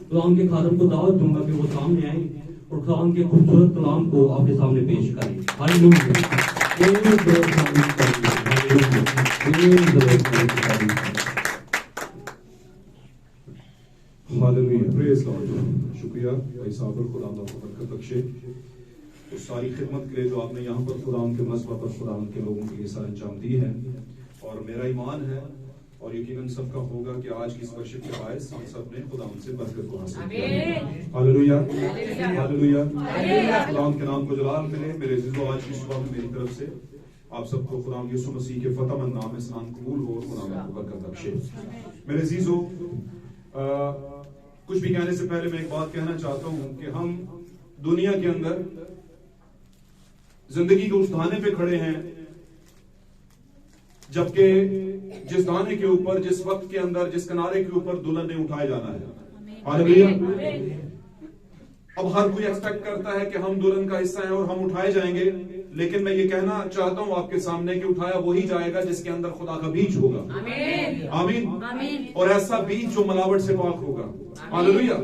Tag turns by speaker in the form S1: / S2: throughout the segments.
S1: खुदावंद के खादम को दावत दूंगा कि वो सामने आए और खुदावंद के खूबसूरत कलाम को आपके सामने पेश करें। हालेलुया।
S2: Hallelujah, praise Lord. शुक्रिया भाई साहब, खुदा आपको बरकत बख्शे उस सारी खिदमत के लिए जो आपने यहाँ पर खुदा के मसबा पर खुदा के लोगों के लिए सर अंजाम दी है। और मेरा ईमान है और यकीनन सबका होगा कि आज की इस वर्शिप के बायस हम सब ने खुदा से बरकत को हासिल किया। हालेलुया, हालेलुया, खुदा के नाम को जलाल मिले। मेरे अजीजों, आज की सुबह में मेरी तरफ से आप सबको खुदा यीशु मसीह के फतहमंद नाम में स्नान कबूल हो और खुदा आपको बरकत बख्शे। मेरे अजीजों, कुछ भी कहने से पहले मैं एक बात कहना चाहता हूं कि हम दुनिया के अंदर जिंदगी के उस दाने पे खड़े हैं जबकि जिस दाने के ऊपर, जिस वक्त के अंदर, जिस किनारे के ऊपर दुल्हन ने उठाए जाना है। हालेलुया। अब हर कोई एक्सपेक्ट करता है कि हम दुल्हन का हिस्सा हैं और हम उठाए जाएंगे, लेकिन मैं ये कहना चाहता हूं आपके सामने कि उठाया वही जाएगा जिसके अंदर खुदा का बीज होगा। आमीन। और ऐसा बीज जो मिलावट से पाक होगा। हालेलुया।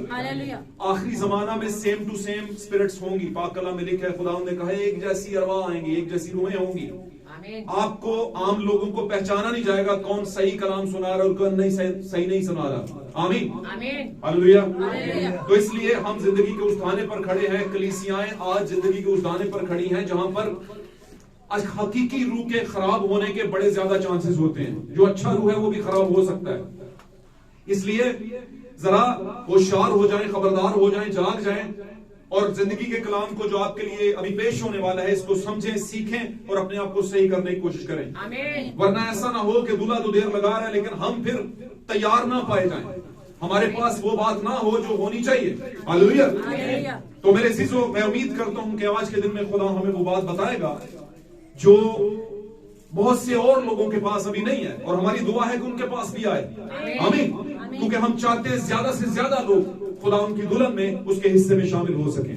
S2: आखिरी जमाना में सेम टू सेम स्पिरिट्स होंगी। पाक कलाम में लिखा है, खुदा ने कहा एक जैसी अरवाह आएंगी, एक जैसी रूहें होंगी। आपको, आम लोगों को पहचाना नहीं जाएगा कौन सही कलाम सुना रहा और कौन नहीं सही नहीं सुना रहा। आमीन। हालेलुया। तो इसलिए हम जिंदगी के उस दाने पर खड़े हैं। कलीसियाएं आज जिंदगी के उस दाने पर खड़ी हैं जहां पर हकीकी रूह के खराब होने के बड़े ज्यादा चांसेस होते हैं। जो अच्छा रूह है वो भी खराब हो सकता है। इसलिए जरा होशियार हो जाएं, खबरदार हो जाएं, जाग जाएं और जिंदगी के कलाम को जो आपके लिए अभी पेश होने वाला है इसको समझें, सीखें और अपने आप को सही करने की कोशिश करें। वरना ऐसा ना हो कि दूल्हा तो देर लगा रहा है लेकिन हम फिर तैयार ना पाए जाएं, हमारे पास वो बात ना हो जो होनी चाहिए। हालेलुया। तो मेरे अजीजों, मैं उम्मीद करता हूं कि आज के दिन में खुदा हमें वो बात बताएगा जो बहुत से और लोगों के पास अभी नहीं है, और हमारी दुआ है कि उनके पास भी आए। आमीन। क्योंकि हम चाहते हैं ज्यादा से ज्यादा लोग खुदा उनकी दुल्हन में, उसके हिस्से में शामिल हो सकें,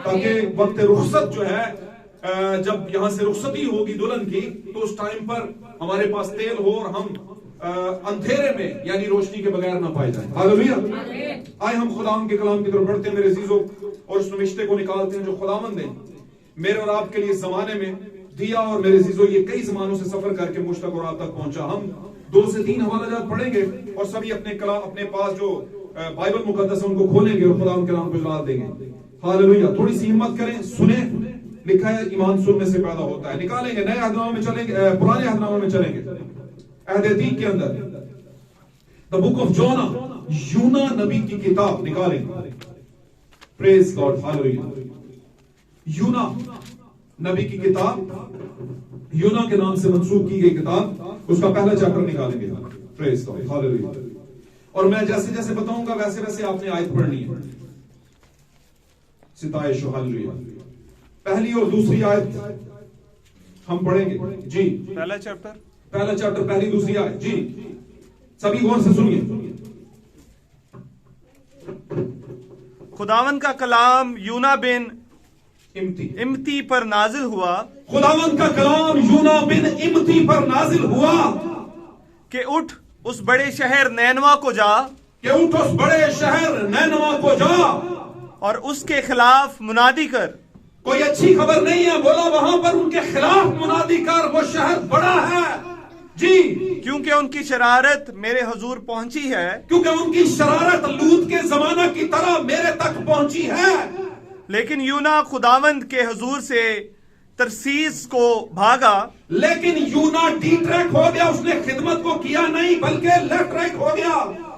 S2: ताकि वक्त रुखसत जो है, जब यहाँ से रुखसती होगी दुल्हन की, तो उस टाइम पर हमारे पास तेल हो और हम अंधेरे में यानी रोशनी के बगैर ना पाए जाएं। हालेलुया। आए हम खुदा के कलाम की तरफ बढ़ते हैं मेरे अजीजों, और उस रिश्ते को निकालते हैं जो खुदावंद ने मेरे और आपके लिए जमाने में दिया। और मेरे अजीजों, ये कई जमानों से सफर करके मुझ तक और आप तक पहुंचा। हम 2 से 3 हवालाजात पढ़ेंगे और सभी अपने पास जो बाइबल मुकद्दस है उनको खोलेंगे और खुदा के नाम को जलाल देंगे। हालेलुया। थोड़ी सी हिम्मत करें, सुने। लिखा है ईमान सुनने से पैदा होता है। निकालेंगे, नए अहदनामे में चलेंगे, पुराने अहदनामे में चलेंगे। अहद अतीक के अंदर द बुक ऑफ जोना, यूना नबी की किताब निकालेंगे। Praise God. हालेलुया। यूना नबी की किताब, यूना के नाम से मंसूब की गई किताब, उसका पहला चैप्टर निकालेंगे। Praise God. हालेलुया। और मैं जैसे जैसे बताऊंगा वैसे वैसे आपने आयत पढ़नी है। सिताइश। हालेलुया। पहली और दूसरी आयत हम पढ़ेंगे जी।
S3: पहला चैप्टर,
S2: पहली दूसरी आयत जी। सभी गौर से सुनिए।
S3: खुदावन का कलाम यूना बिन इम्ती पर नाजिल हुआ।
S2: खुदावन का कलाम यूना बिन इम्ती पर नाजिल हुआ
S3: कि उठ उस बड़े शहर नैनवा को जा, को जा और उसके खिलाफ मुनादी कर।
S2: कोई अच्छी खबर नहीं है, बोला वहां पर उनके खिलाफ मुनादी कर, वो शहर बड़ा है जी।
S3: क्योंकि उनकी शरारत मेरे हुजूर पहुंची है,
S2: क्योंकि उनकी शरारत लूत के जमाना की तरह मेरे तक पहुंची है।
S3: लेकिन यूना खुदावंद के हुजूर से तरसीस को भागा,
S2: लेकिन यूना डी ट्रैक हो गया, उसने खिदमत को किया नहीं बल्कि लेफ्ट ट्रैक हो गया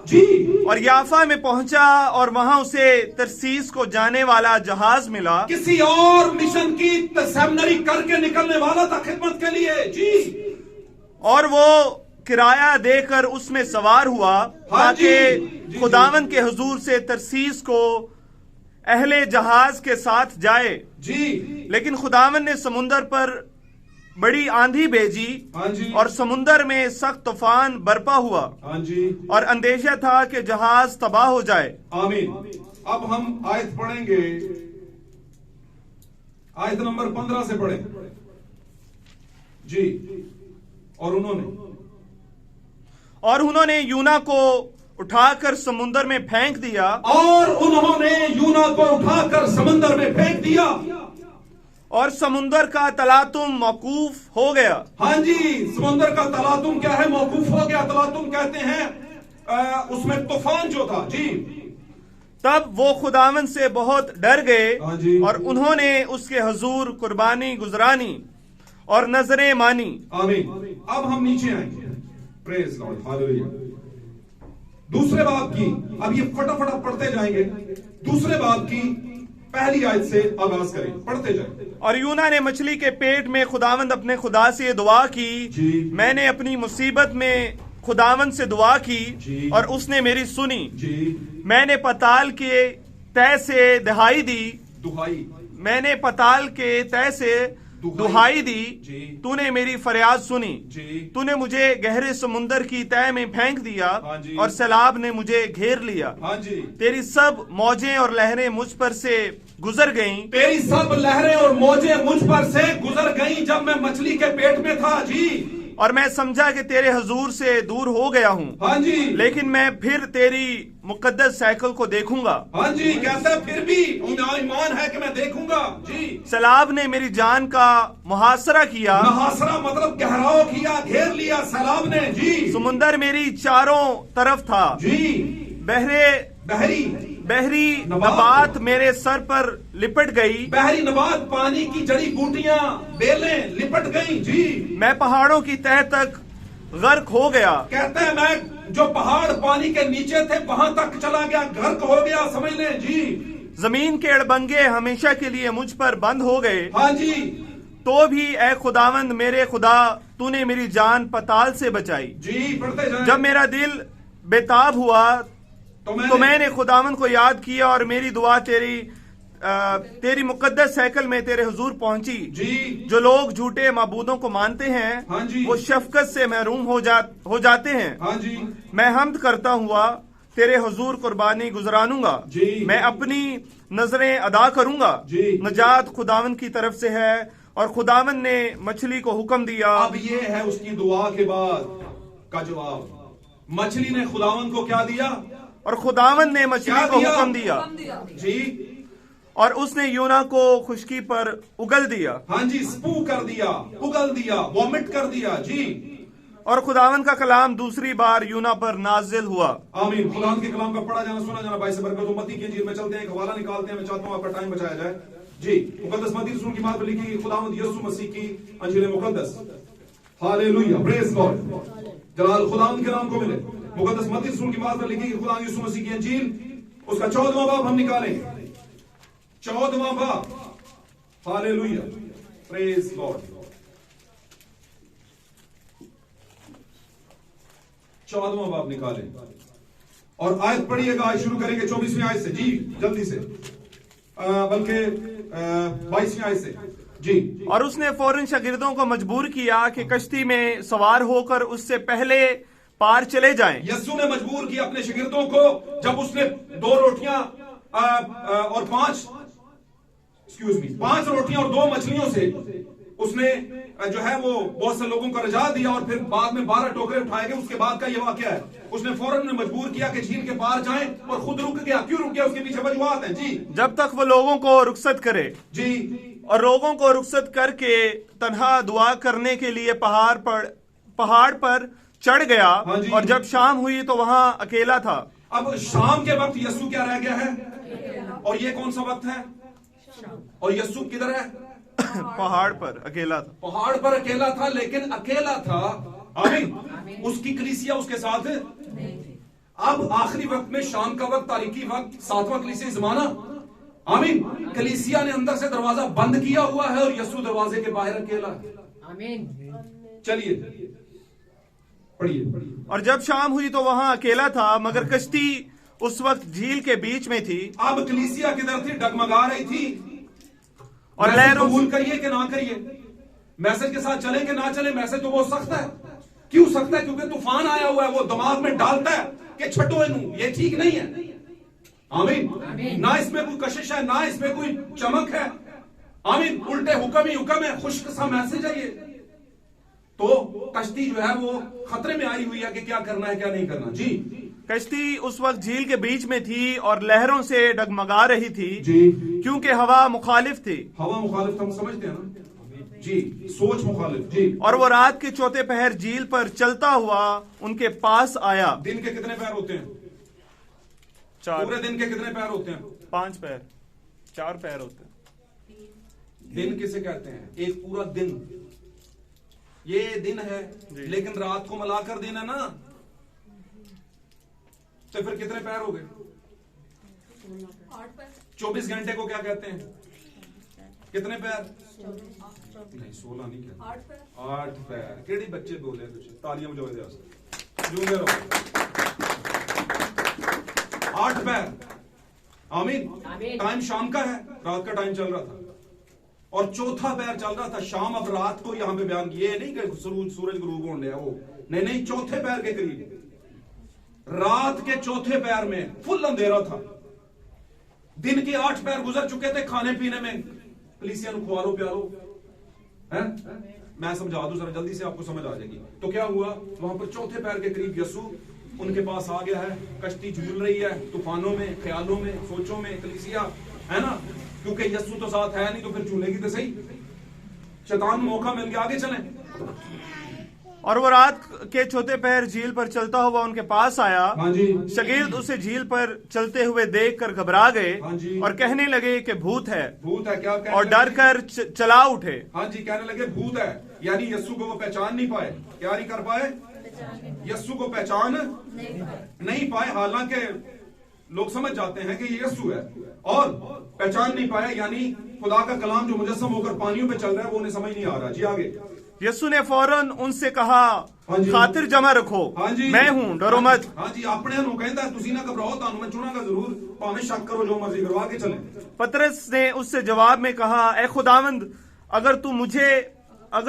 S2: जी।
S3: और याफा में पहुंचा और वहां उसे तरसीस को जाने वाला जहाज मिला।
S2: किसी और मिशन की सेमिनरी करके निकलने वाला था खिदमत के लिए जी।
S3: और वो किराया देकर उसमें सवार हुआ ताकि खुदावंद के हुजूर से तरसीस को अहले जहाज के साथ जाए
S2: जी।
S3: लेकिन खुदावंद ने समुन्दर पर बड़ी आंधी भेजी और समुन्दर में सख्त तूफान बरपा हुआ और अंदेशा था कि जहाज तबाह हो जाए।
S2: आमीन। अब हम आयत पढ़ेंगे, आयत नंबर 15 से पढ़ें जी। और उन्होंने
S3: यूना को उठाकर समुद्र में फेंक दिया
S2: और उन्होंने यूना को उठाकर समंदर में फेंक दिया
S3: और समुद्र का तलातुम मौकूफ हो गया।
S2: हाँ जी, समुद्र का तलातुम क्या है? मौकूफ हो गया। तलातुम कहते हैं उसमें तूफान जो था जी।
S3: तब वो खुदावन से बहुत डर गए
S2: हाँ जी।
S3: और उन्होंने उसके हुजूर कुर्बानी गुजरानी और नजरें मानी।
S2: आमीन। अब हम नीचे आएंगे। Praise Lord, hallelujah. दूसरे बाब की, अब ये फटाफट पढ़ते जाएंगे। दूसरे बाब की पहली आयत से आगाज करें, पढ़ते जाएं।
S3: और यूना ने मछली के पेट में खुदावंद अपने खुदा से दुआ की। मैंने अपनी मुसीबत में खुदावंद से दुआ की और उसने मेरी सुनी। मैंने पताल के तय से दुहाई दी। मैंने पताल के तय से दुहाई दी। तूने मेरी फरियाद सुनी। तूने मुझे गहरे समुंदर की तह में फेंक दिया और सैलाब ने मुझे घेर लिया। तेरी सब मौजें और लहरें मुझ पर से गुजर गईं।
S2: तेरी सब लहरें और मौजें मुझ पर से गुजर गईं जब मैं मछली के पेट में था जी।
S3: और मैं समझा कि तेरे हुजूर से दूर हो गया हूँ।
S2: हाँ जी।
S3: लेकिन मैं फिर तेरी मुकद्दस साइकिल को देखूंगा।
S2: हाँ जी, कहता फिर भी ईमान है कि मैं देखूंगा जी।
S3: सैलाब ने मेरी जान का मुहासरा किया।
S2: मुहासरा मतलब गहराव किया, घेर लिया सैलाब ने जी।
S3: समुंदर मेरी चारों तरफ था
S2: जी।
S3: बहरी नबात मेरे सर पर लिपट गई।
S2: बहरी नबात पानी की जड़ी बूटियां, बेलें लिपट गई जी।
S3: मैं पहाड़ों की तह तक गर्क हो गया।
S2: कहते हैं मैं जो पहाड़ पानी के नीचे थे वहां तक चला गया, गर्क हो गया, समझ लें जी।
S3: जमीन के अड़बंगे हमेशा के लिए मुझ पर बंद हो गए।
S2: हाँ जी।
S3: तो भी ए खुदावंद मेरे खुदा, तूने मेरी जान पताल से बचाई
S2: जी। पढ़ते जाएं।
S3: जब मेरा दिल बेताब हुआ तो मैंने खुदावंद को याद किया और मेरी दुआ तेरी मुकद्दस साइकिल में तेरे हुजूर पहुंची
S2: जी।
S3: जो लोग झूठे माबूदों को मानते हैं
S2: हाँ जी।
S3: वो शफकत से महरूम हो जाते हैं।
S2: हाँ जी।
S3: मैं हम्द करता हुआ तेरे हुजूर कुर्बानी गुजरानूंगा
S2: जी।
S3: मैं अपनी नजरें अदा करूंगा
S2: जी।
S3: नजात खुदावंद की तरफ से है। और खुदावंद ने मछली को हुक्म दिया।
S2: अब ये है उसकी दुआ के बाद का जवाब। मछली ने खुदावंद को क्या दिया?
S3: और खुदावंद ने मछली को हुक्म दिया
S2: जी।
S3: और उसने यूना को खुशकी पर उगल दिया।
S2: हाँ जी, स्पू कर दिया, उगल दिया, वॉमिट कर दिया जी।
S3: और खुदावंद का कलाम दूसरी बार यूना पर नाजिल हुआ।
S2: आमीन। खुदावंद के कलाम का पढ़ा जाना, सुना जाना बाइस बरकत हो। मत्ती की इंजील में चलते हैं, एक हवाला निकालते हैं। मैं चाहता हूँ आपका टाइम बचाया जाए जी। मुकद्दस मत्ती रसूल की बात पर लिखी खुदावंद यीशु मसीह की अंजील मुकद्दस। Hallelujah, praise God. जलाल खुदावंद के नाम को मिले। मुकद्दस मत्ती रसूल की बात पर लिखी खुदावंद यीशु मसीह की अंजील, उसका 14वां बाब हम निकालें। 14वां बाब। Hallelujah, praise God. 14वां बाब निकालें और आयत पढ़िएगा। आज शुरू करेंगे 24वीं आयत से जी, जल्दी से, बल्कि 22वीं आयत से जी।
S3: और उसने फौरन शागिर्दों को मजबूर किया कि कश्ती में सवार होकर उससे पहले पार चले जाएं।
S2: यीशु ने मजबूर किया अपने शागिर्दों को, जब उसने 2 रोटियां और 5 रोटियां और 2 मछलियों से उसने जो है वो बहुत से लोगों को रजा दिया और फिर बाद में 12 टोकरे उठाए गए। उसके बाद का ये वाकया है। उसने फौरन मजबूर किया कि झील के पार जाएं और खुद रुक गया। क्यों रुक गया? उसके पीछे वजूहात हैं जी। जब
S3: तक वो लोगों को रुखसत करे
S2: जी।
S3: और लोगों को रुखसत करके तन्हा दुआ करने के लिए पहाड़ पर चढ़ गया।
S2: हाँ
S3: और जब शाम हुई तो वहां अकेला था।
S2: अब शाम के वक्त यीशु क्या रह गया है? और ये कौन सा वक्त है? और यीशु किधर है?
S3: पहाड़ पर अकेला था।
S2: पहाड़ पर अकेला था, लेकिन अकेला था। आमीन। उसकी कलीसिया उसके साथ। अब आखिरी वक्त में, शाम का वक्त, तारीखी वक्त, 7वां कलीसिया जमाना। आमीन। कलीसिया ने अंदर से दरवाजा बंद किया हुआ है और यीशु दरवाजे के बाहर अकेला है। आमीन। चलिए पढ़िए।
S3: और जब शाम हुई तो वहां अकेला था, मगर कश्ती उस वक्त झील के बीच में थी।
S2: अब कलीसिया किधर थी? डगमगा रही थी।
S3: और लहरों
S2: कबूल करिए कि ना करिए, मैसेज के साथ चले कि ना चले, मैसेज तो बहुत सख्त है। क्यों सख्त है? क्योंकि तूफान आया हुआ है। वो दिमाग में डालता है कि छठो इनू, ये ठीक नहीं है। आमीन। ना इसमें कोई कशिश है, ना इसमें कोई चमक है। आमीन। उल्टे हुक्म ही हुक्म है, खुश्क सा मैसेज है ये। तो कश्ती जो है वो खतरे में आई हुई है कि क्या करना है क्या नहीं करना जी।
S3: कश्ती उस वक्त झील के बीच में थी और लहरों से डगमगा रही थी
S2: जी
S3: क्योंकि हवा मुखालिफ थी
S2: हवा मुखालिफ हम समझते हैं ना जी, सोच मुखालिफ जी।
S3: और वो रात के चौथे पहर झील पर चलता हुआ उनके पास आया।
S2: दिन के कितने पैर होते हैं?
S3: 4
S2: पूरे दिन के कितने पैर होते हैं?
S3: 5 पैर, 4 पैर होते हैं।
S2: दिन किसे कहते हैं? एक पूरा दिन, ये दिन है, लेकिन रात को मिलाकर दिन है ना, तो फिर कितने पैर हो गए? 24 घंटे को क्या कहते हैं? कितने पैर? नहीं 16 नहीं कहते, 8 पैर। केड़ी बच्चे बोले कुछ तालियां बजाओ दे जूंगे रहो। 8 पैर। आमीन। टाइम शाम का है, रात का टाइम चल रहा था और चौथा पैर चल रहा था शाम। अब रात को यहां पे बयान किया नहीं कि सूरज गुरूब होने वो नहीं, चौथे पैर के करीब, रात के चौथे पैर में फुल अंधेरा था। दिन के 8 पैर गुजर चुके थे खाने पीने में, कलीसिया को खुआ लो प्यालो है। मैं समझा दूं जरा जल्दी से, आपको समझ आ जाएगी। तो क्या हुआ वहां पर चौथे पैर के करीब यसू उनके पास आ गया है। कश्ती झूल रही है तूफानों में, ख्यालों में, सोचों में, कलीसिया है ना, क्योंकि यसू तो साथ है नहीं तो फिर झूलेगी तो सही। शैतान मौका मिल गया, आगे चलें।
S3: और वो रात के चौथे पहर झील पर चलता हुआ उनके पास आया।
S2: हाँ जी।
S3: शगीर्द उसे झील पर चलते हुए देखकर घबरा गए
S2: हाँ जी।
S3: और कहने लगे कि भूत है।
S2: भूत है क्या?
S3: और डर कर चला उठे।
S2: हाँ जी, कहने लगे भूत है, यानी यस्सु को वो पहचान नहीं पाए। क्या नहीं कर पाए? यस्सु को पहचान नहीं पाए। हालांकि लोग समझ जाते हैं कि ये यस्सु है और पहचान नहीं पाए, यानी खुदा का कलाम जो मुजस्सम होकर पानियों पे चल रहा है वो उन्हें समझ नहीं आ रहा। जी आगे।
S3: यीशु ने फौरन उनसे कहा,
S2: हाँ जी।
S3: खातिर जमा रखो,
S2: हाँ जी।
S3: मैं हूं, डरो मत।
S2: हाँ जी, अपने नु कहता तुसी ना घबराओ, तानु मैं चुनागा जरूर, भावें शक करो जो मर्जी करो, आगे चलें।
S3: पतरस ने उससे जवाब में कहा, ए खुदावंद, अगर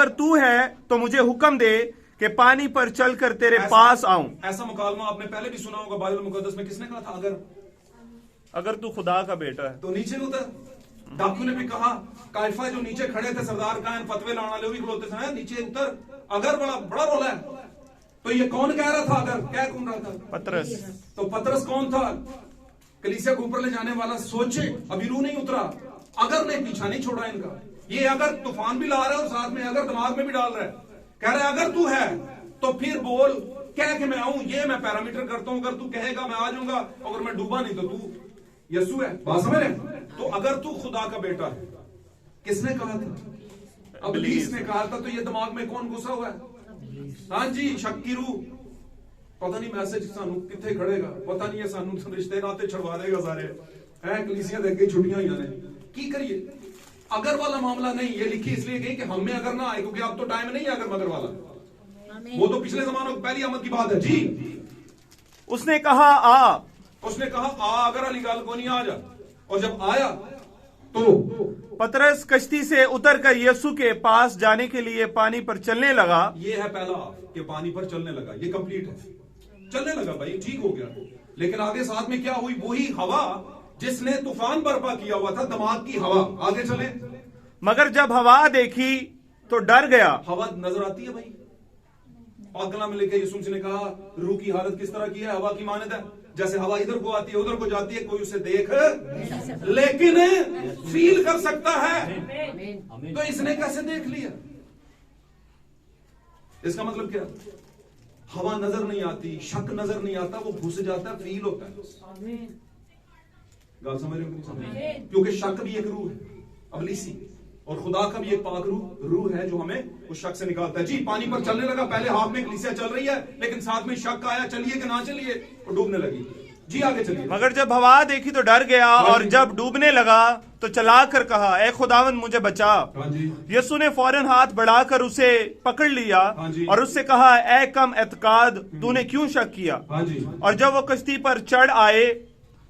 S3: तू है तो मुझे हुक्म दे कि पानी पर चलकर तेरे पास आऊं।
S2: ऐसा मुकालमा आपने पहले भी सुना होगा बाइबल मुकद्दस में। किसने कहा था?
S3: अगर तू खुदा का बेटा है
S2: तो नीचे उतर। डाकू ने भी कहा, काइफा जो नीचे खड़े थे सरदार कायन फतवे लाना ले भी खड़ोते थे, नीचे उतर, अगर बड़ा रोला है। तो ये कौन कह रहा था? अगर क्या कौन रहा था?
S3: पतरस।
S2: तो पतरस कौन था? कलीसिया को ऊपर ले जाने वाला। सोचे अभी रूह नहीं उतरा, अगर ने पीछा नहीं छोड़ा इनका। ये अगर तूफान भी ला रहा है और साथ में अगर दिमाग में भी डाल रहा है। कह रहा है अगर तू है तो फिर बोल, कह के मैं आऊं, ये मैं पैरामीटर करता हूं। अगर तू कहेगा मैं आ जाऊंगा, अगर मैं डूबा नहीं तो तू यीशु है। बात समझ रहे? तो अगर तू खुदा का बेटा है, किसने कहा था? इब्लीस ने कहा था। तो ये दिमाग में कौन घुसा हुआ है? हाँ जी, शक की रूह। पता नहीं मैसेज सानू कितने खड़ेगा, पता नहीं है सानू रिश्ते नाते छुड़वा देगा सारे है। कलीसिया देख के छुट्टियां हुई ने की करिए। अगर वाला मामला नहीं, ये लिखी इसलिए गई कि हमें अगर ना आए, क्योंकि अब तो टाइम नहीं है अगर मगर वाला, वो तो पिछले जमानों की पहली आमद की बात है। जी।
S3: उसने कहा आ, अगर अली गाल को नहीं आ जा। और जब आया तो पतरस कश्ती से उतरकर यीशु के पास जाने के लिए पानी पर चलने लगा।
S2: ये है पहला कि पानी पर चलने लगा, ये कंप्लीट है। चलने लगा भाई, ठीक हो गया। लेकिन आगे साथ में क्या हुई? वही हवा जिसने तूफान बर्पा किया हुआ था, दिमाग की हवा। आगे चले।
S3: मगर जब हवा देखी तो डर गया।
S2: हवा नजर आती है भाई। पाकला में लेके यीशु ने कहा रूह की हालत किस तरह की है? हवा की मानद है, जैसे हवा इधर को आती है उधर को जाती है, कोई उसे देख लेकिन फील कर सकता है। तो इसने कैसे देख लिया? इसका मतलब क्या? हवा नजर नहीं आती, शक नजर नहीं आता, वो घुस जाता है, फील होता है। गाल समझ रहे हो कि नहीं समझ? क्योंकि शक भी एक रूह है, अबलीसी, और खुदा का भी एक पाक रूह है जो हमें उस शक से निकालता है। जी, पानी पर चलने लगा। पहले हाथ में कलीसिया चल रही है, लेकिन साथ में शक आया, चलिए कि ना चलिए, और डूबने लगी। जी आगे चलिए।
S3: मगर जब हवा देखी तो डर गया, और जब डूबने लगा तो चला कर कहा, ए खुदावंद मुझे बचा।
S2: हाँ जी।
S3: यीशु ने फौरन हाथ बढ़ाकर उसे पकड़ लिया।
S2: हाँ जी।
S3: और उससे कहा, ए कम एतकाद, तूने क्यों शक किया?
S2: हाँ जी।
S3: और जब वो कश्ती पर चढ़ आए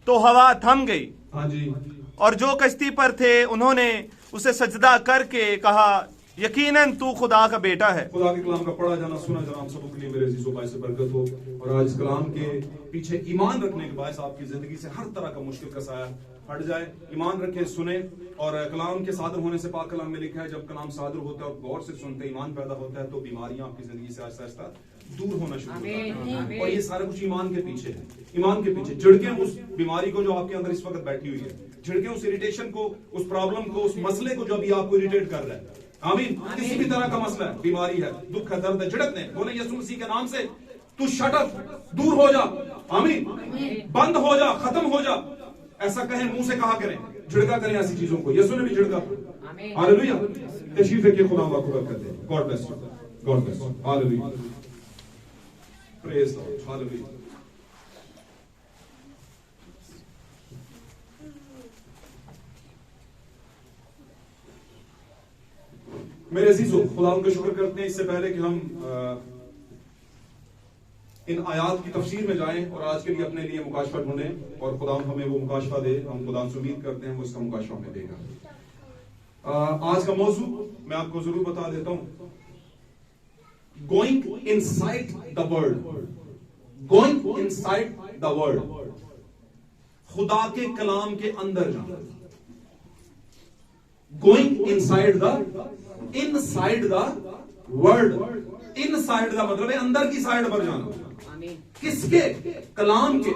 S3: तो हवा थम गई।
S2: हाँ जी।
S3: और जो कश्ती पर थे उन्होंने उसे सजदा करके कहा, यकीनन तू खुदा का बेटा है।
S2: खुदा के कलाम का पढ़ा जाना, सुना जाना हम सबों के लिए मेरे अजीजों भाई से बरकत हो। और आज कलाम के पीछे ईमान रखने के बायस आपकी जिंदगी से हर तरह का मुश्किल का साया हट जाए। ईमान रखें, सुने। और कलाम के सादर होने से पाक कलाम में लिखा है, जब कलाम सादर होता है और गौर से सुनते ईमान पैदा होता है तो बीमारियां आपकी जिंदगी से आहिस्ता आहिस्ता दूर होना शुरू होता है। और ये सारा कुछ ईमान के पीछे है, ईमान के पीछे। झिड़कें उस बीमारी को जो आपके अंदर इस वक्त बैठी हुई है, झिड़कें उस इरिटेशन को, उस प्रॉब्लम को, उस मसले को जो अभी आपको इरिटेट कर रहा है। आमीन। किसी भी तरह का मसला है, बीमारी है, दुख है, दर्द है, झिड़क ने बोले यीशु मसीह के नाम से तू शट अप, दूर हो जा। आमीन। बंद हो जा, खत्म हो जा। ऐसा कहें, मुंह से कहा करें, झिड़का करें ऐसी चीजों को। यीशु ने भी झिड़का। हालेलुया। तशरीफ रखिए, खुदा आपको बरकत दे। God bless you, God bless you. Hallelujah, praise Lord, hallelujah. मेरे अजीजों, खुदा का शुक्र करते हैं। इससे पहले कि हम इन आयात की तफसीर में जाएं और आज के लिए अपने लिए मुकाशफा ढूंढें और खुदा हमें वो मुकाशफा दे, हम खुदा से उम्मीद करते हैं वो इसका मुकाशफा हमें देगा। आज का मौजू मैं आपको जरूर बता देता हूं, going inside the word, going inside the word, खुदा के कलाम के अंदर जाना। Going inside the, inside the word, inside the मतलब है अंदर की साइड पर जाना। किसके? कलाम के।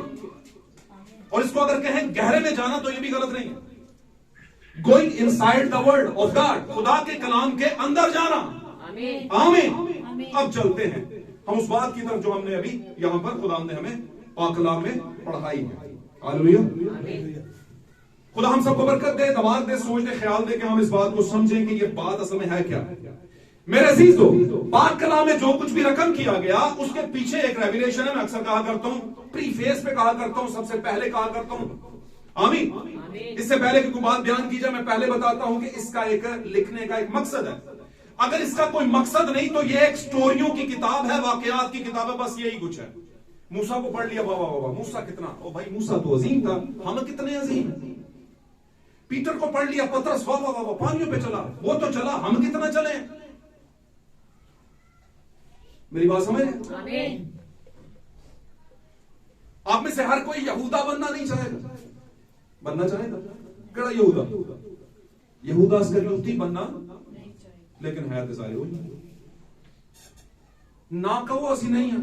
S2: और इसको अगर कहें गहरे में जाना तो ये भी गलत नहीं है। Going inside the word of God, खुदा के कलाम के अंदर जाना। आमीन। अब चलते हैं हम उस बात की तरफ जो हमने अभी यहां पर खुदा ने हमें पाक कलाम में पढ़ाई है। हालेलुया। खुदा हम सबको बरकत दे, दिमाग दे, सोच दे, ख्याल दे कि हम इस बात को समझें कि ये बात असल में है क्या। मेरे अजीजों, पाक कलाम में जो कुछ भी रकम किया गया उसके पीछे एक रेवलेशन है। मैं अक्सर कहा करता हूं, प्रीफेस पे कहा करता हूं, सबसे पहले कहा करता हूं। आमीन। इससे पहले कि कोई बात बयान की जाए, मैं पहले बताता हूं कि इसका एक लिखने का एक मकसद है। अगर इसका कोई मकसद नहीं तो ये एक स्टोरियों की किताब है, वाकयात की किताब है, बस यही कुछ है। मूसा को पढ़ लिया, वाह वाह वाह, मूसा कितना, ओ भाई मूसा तो अजीम था, हम कितने अजीम। पीटर को पढ़ लिया, पतरस, वाह वाह वाह, पानियों पे चला, वो तो चला, हम कितना चले। मेरी बात समझ रहे? आप में से हर कोई यहूदा बनना नहीं चाहेगा। बनना चाहेगा? केड़ा यहूदा? यहूदा अस्करियोती बनना, लेकिन है तो सारे वही। ना कहो असी नहीं है,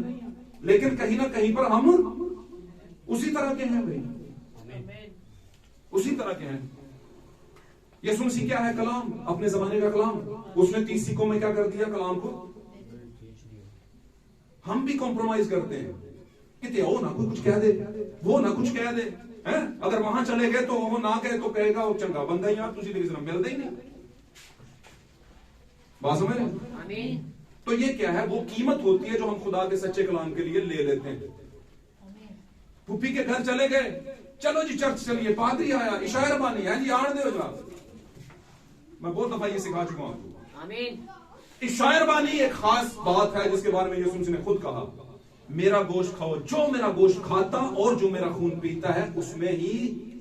S2: लेकिन कहीं ना कहीं पर हम उसी तरह के हैं भाई, उसी तरह के हैं। यीशु मसीह क्या है? कलाम, अपने जमाने का कलाम। उसने 30 सिक्कों में क्या कर दिया? कलाम को। हम भी कॉम्प्रोमाइज करते हैं कि हो ना कोई कुछ कह दे, वो ना कुछ कह दे, हैं? अगर वहां चले गए तो वो ना कहे तो कहेगा वो चंगा बंदा ही, आप तुझे मिलते ही नहीं। बात समझ रहे? तो ये क्या है? वो कीमत होती है जो हम खुदा के सच्चे कलाम के लिए ले लेते हैं। पुप्पी के घर चले गए, चलो जी चर्च चलिए, पादरी आया, इशारा बानी है जी, आड़ दे जनाब। मैं बहुत दफा ये सिखा चुका हूं आपको। आमीन। इशारबानी एक खास बात है जिसके बारे में यीशु मसीह ने खुद कहा, मेरा गोश्त खाओ, जो मेरा गोश्त खाता और जो मेरा खून पीता है उसमें ही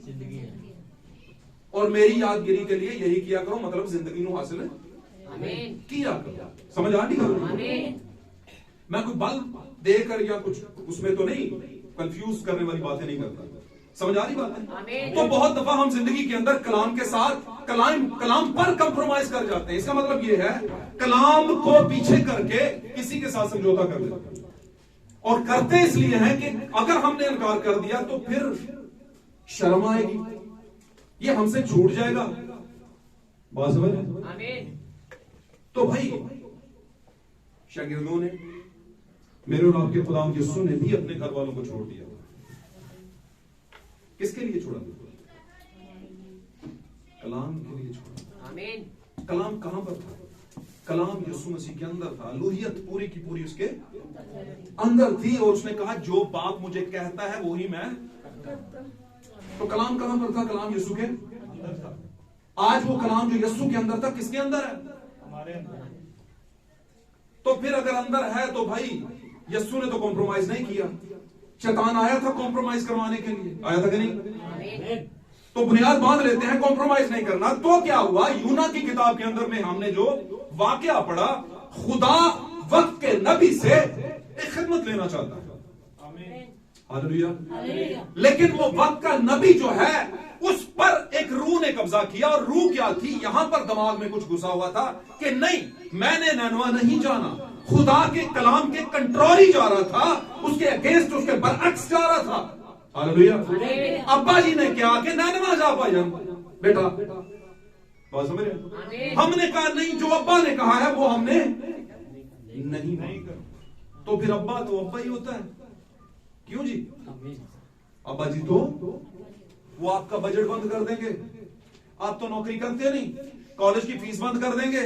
S2: जिंदगी है, और मेरी यादगिरी के लिए यही किया करो, मतलब जिंदगी नु हासिल है। आमीन। किया करो। समझ आ रही है? आमीन। मैं कोई बल देकर या कुछ उसमें तो नहीं कंफ्यूज करने वाली बातें नहीं करता। समझ आ रही बात है? तो बहुत दफा हम जिंदगी के अंदर कलाम के साथ कलाम पर कंप्रोमाइज कर जाते हैं। इसका मतलब यह है कलाम को पीछे करके किसी के साथ समझौता कर लेते हैं, और करते इसलिए हैं कि अगर हमने इनकार कर दिया तो फिर शर्म आएगी, ये हमसे छूट जाएगा। बात समझ? तो भाई शागिर्दों ने, मेरे और आपके खुदा यीशु ने भी अपने घर वालों को छोड़ दिया। किसके लिए छोड़ा? कलाम के लिए छोड़ा। आमीन। कलाम कहां पर था? कलाम यीशु मसीह के अंदर था। लूहियत पूरी की पूरी उसके अंदर थी, और उसने कहा जो बाप मुझे कहता है वो ही मैं। तो कलाम कहां पर था? कलाम यीशु के अंदर था। आज वो कलाम जो यीशु के अंदर था, किसके अंदर है? हमारे अंदर। तो फिर अगर अंदर है तो भाई यीशु ने तो कॉम्प्रोमाइज नहीं किया। शैतान आया था कॉम्प्रोमाइज करवाने के लिए, आया था कि नहीं? तो बुनियाद बांध लेते हैं कॉम्प्रोमाइज नहीं करना। तो क्या हुआ? यूना की किताब के अंदर में हमने जो वाकया पढ़ा, खुदा वक्त के नबी से एक खिदमत लेना चाहता है। हालेलुया। लेकिन वो वक्त का नबी जो है उस पर एक रूह ने कब्जा किया, और रूह क्या थी? यहां पर दिमाग में कुछ घुसा हुआ था कि नहीं, मैंने नैनवा नहीं जाना, खुदा के कलाम के कंट्रोल ही जा रहा था, उसके अगेंस्ट, उसके बरअक्स जा रहा था। हालेलुया। अब्बा जी ने क्या कि ना नमाज आ पाए बेटा, बात समझ रहे? हमने कहा नहीं, जो अब्बा ने कहा है वो हमने नहीं मांगा। तो फिर अब्बा तो अब्बा ही होता है, क्यों जी? अब्बा जी तो वो आपका बजट बंद कर देंगे, आप तो नौकरी करते नहीं, कॉलेज की फीस बंद कर देंगे,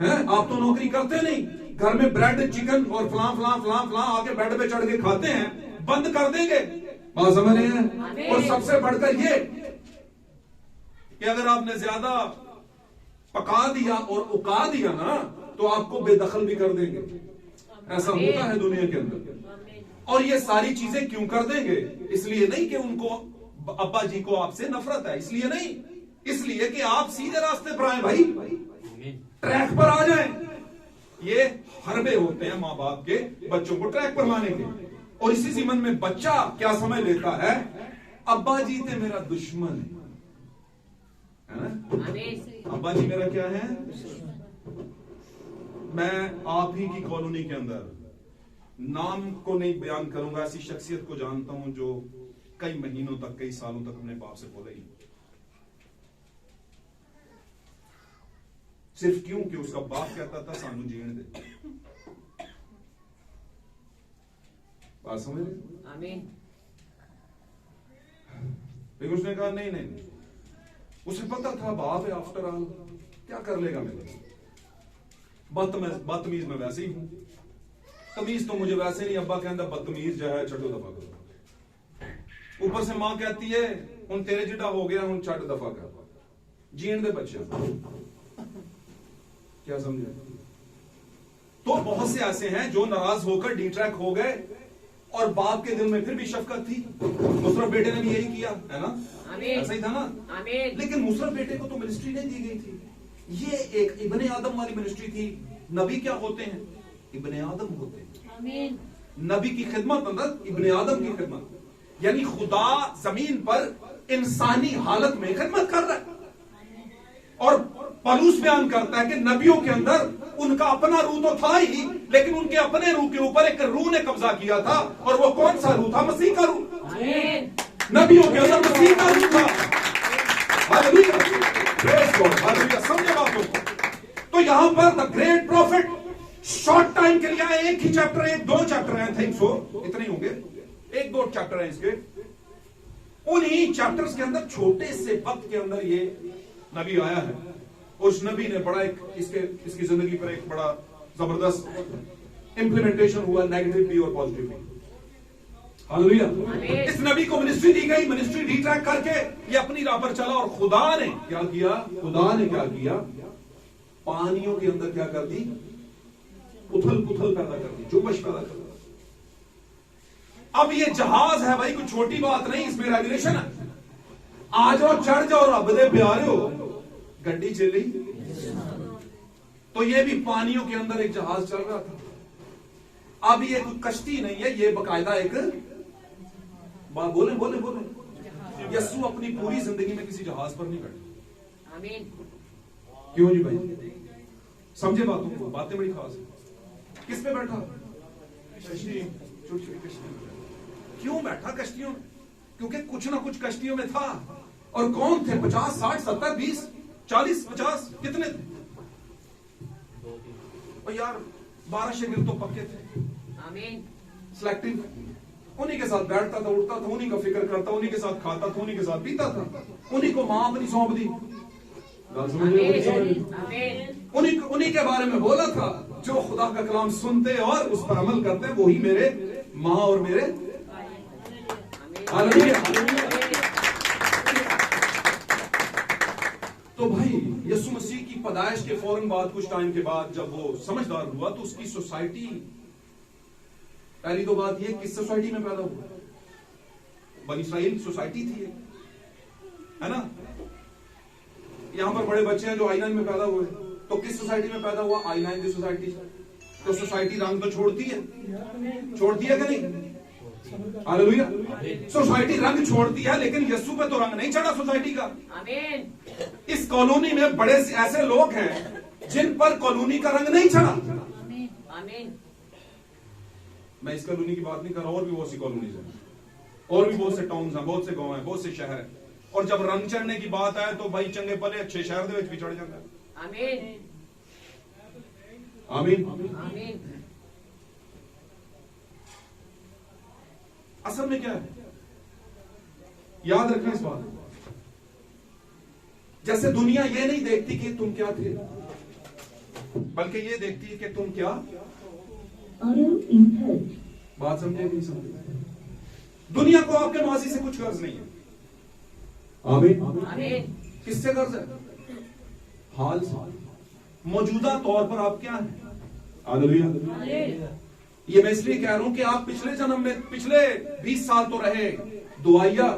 S2: हैं? आप तो नौकरी करते नहीं, घर में ब्रेड चिकन और फलां फलां फलां फलां आके बेड पे चढ़ के खाते हैं, बंद कर देंगे। बात समझ रहे हैं? और सबसे बढ़कर ये कि अगर आपने ज्यादा पका दिया और उका दिया ना तो आपको बेदखल भी कर देंगे। ऐसा होता है दुनिया के अंदर। और ये सारी चीजें क्यों कर देंगे? इसलिए नहीं कि उनको, अब्बा जी को आपसे नफरत है, इसलिए नहीं, इसलिए कि आप सीधे रास्ते पर आए भाई, ट्रैक पर आ जाएं। ये हरबे होते हैं माँ बाप के बच्चों को ट्रैक पर लाने के। और इसी जीवन में बच्चा क्या समझ लेता है, अब्बा जी थे मेरा दुश्मन है ना? अब्बा जी मेरा क्या है? मैं आप ही की कॉलोनी के अंदर, नाम को नहीं बयान करूंगा, ऐसी शख्सियत को जानता हूं जो कई महीनों तक, कई सालों तक अपने बाप से बोले ही, सिर्फ क्यों कि उसका बाप कहता था सानू जीने दे। बात समझ रहे?
S4: आमीन।
S2: लेकिन उसने कहा नहीं नहीं, उसे पता था बाप है, आफ्टर ऑल क्या कर लेगा मेरे। बदतमीज मैं वैसे ही हूं, तमीज तो मुझे वैसे नहीं, अब्बा कहता बदतमीज जो है छठो दफा करो। ऊपर से मां कहती है हुन तेरे जिड्डा हो गया, हुन छठ दफा कर, जीण दे बच्चे। क्या समझे? तो बहुत से ऐसे हैं जो नाराज होकर डिट्रैक हो गए और बाप के दिल में फिर भी शफकत थी। मुशर्रफ बेटे ने भी यही किया है ना, ऐसा ही था ना। लेकिन मुशर्रफ बेटे को तो मिनिस्ट्री नहीं दी गई थी, ये एक इब्ने आदम वाली मिनिस्ट्री थी। नबी क्या होते हैं? इब्ने आदम होते हैं। नबी की खिदमत अंदर इब्ने आदम की खिदमत, यानी खुदा जमीन पर इंसानी हालत में खिदमत कर रहा है। और पौलुस बयान करता है कि नबियों के अंदर उनका अपना रूह तो था ही, लेकिन उनके अपने रूह के ऊपर एक रूह ने कब्जा किया था, और वो कौन सा रूह था? मसीह का रूह। नबियों के अंदर मसीह का रूह था। Hallelujah, praise God, hallelujah. समझे बातों को? तो यहां पर the great profit short time के लिए आए, एक ही चैप्टर, एक दो चैप्टर हैं, थिंक सो इतने होंगे, एक दो चैप्टर हैं इसके। उन्हीं चैप्टर्स के अंदर छोटे से वक्त के अंदर ये नबी आया है। उस नबी ने बड़ा एक इसकी जिंदगी पर एक बड़ा जबरदस्त इंप्लीमेंटेशन हुआ, नेगेटिवली और पॉजिटिवली। हालेलुया। इस नबी को मिनिस्ट्री दी गई, मिनिस्ट्री डिट्रैक करके ये अपनी राह पर चला, और खुदा ने क्या किया? खुदा ने क्या किया? पानियों के अंदर क्या कर दी? उथल पुथल पैदा कर दी, जोश पैदा कर दी। अब ये जहाज है भाई, कोई छोटी बात नहीं, इसमें रेगुलेशन है। आ जाओ, चढ़ जाओ, रब दे प्यारे हो, गड्डी चली। तो ये भी पानियों के अंदर एक जहाज चल रहा था। अब ये कोई कश्ती नहीं है, ये बकायदा एक बोले बोले बोले यीशु अपनी पूरी जिंदगी में किसी जहाज पर नहीं बैठा।
S4: आमीन।
S2: क्यों जी भाई? समझे बातों को? बातें बड़ी खास है। किस पे बैठा? कश्ती, छोटी छोटी कश्ती। क्यों बैठा कश्तियों में? क्योंकि कुछ ना कुछ कश्तियों में था। और कौन थे? 50, 60, 70, 20, 40, 50, कितने थे? और यार 12 शागिर्द तो पक्के थे।
S4: आमीन।
S2: सिलेक्टिव, उन्हीं के साथ बैठता था, उठता था, उन्हीं का फिक्र करता, उन्हीं के साथ खाता था, उन्हीं के साथ पीता था, उन्हीं को मां अपनी सौंप दी। उन्हीं के बारे में बोला था, जो खुदा का कलाम सुनते और उस पर अमल करते वही मेरे मां और मेरे। हालेलुया। तो भाई यीशु मसीह की पैदाइश के फौरन बाद, कुछ टाइम के बाद जब वो समझदार हुआ, तो उसकी सोसाइटी, पहली तो बात ये, किस सोसाइटी में पैदा हुआ? बनी इस्राइल सोसाइटी थी, है ना? यहां पर बड़े बच्चे हैं जो I9 में पैदा हुए, तो किस सोसाइटी में पैदा हुआ? I9 की सोसाइटी। तो सोसाइटी रंग तो छोड़ती है, छोड़ती है कि नहीं? हालेलुया। सोसाइटी रंग छोड़ती है, लेकिन यीशु पे तो रंग नहीं चढ़ा सोसाइटी का।
S4: आमीन।
S2: इस कॉलोनी में बड़े ऐसे लोग हैं जिन पर कॉलोनी का रंग नहीं चढ़ा।
S4: आमीन।
S2: मैं इस कॉलोनी की बात नहीं कर रहा, और भी बहुत सी कॉलोनीज हैं, और भी बहुत से टाउन्स हैं, बहुत से गांव हैं, बहुत से शहर हैं। और जब रंग चढ़ने की बात आए तो भाई चंगे भले अच्छे शहर दे विच भी चढ़ जाता है।
S4: आमीन
S2: आमीन।
S4: आमीन।
S2: असल में क्या है, याद रखना इस बात को। जैसे दुनिया ये नहीं देखती कि तुम क्या थे, बल्कि ये देखती है कि तुम क्या। बात समझे नहीं समझे? दुनिया को आपके माजी से कुछ कर्ज नहीं है। आमीन।
S4: आमीन।
S2: किससे कर्ज है? हाल से। मौजूदा तौर पर आप क्या हैं? हालेलुया। ये मैं इसलिए कह रहा हूं कि आप पिछले जन्म में पिछले 20 साल तो रहे दुआइया,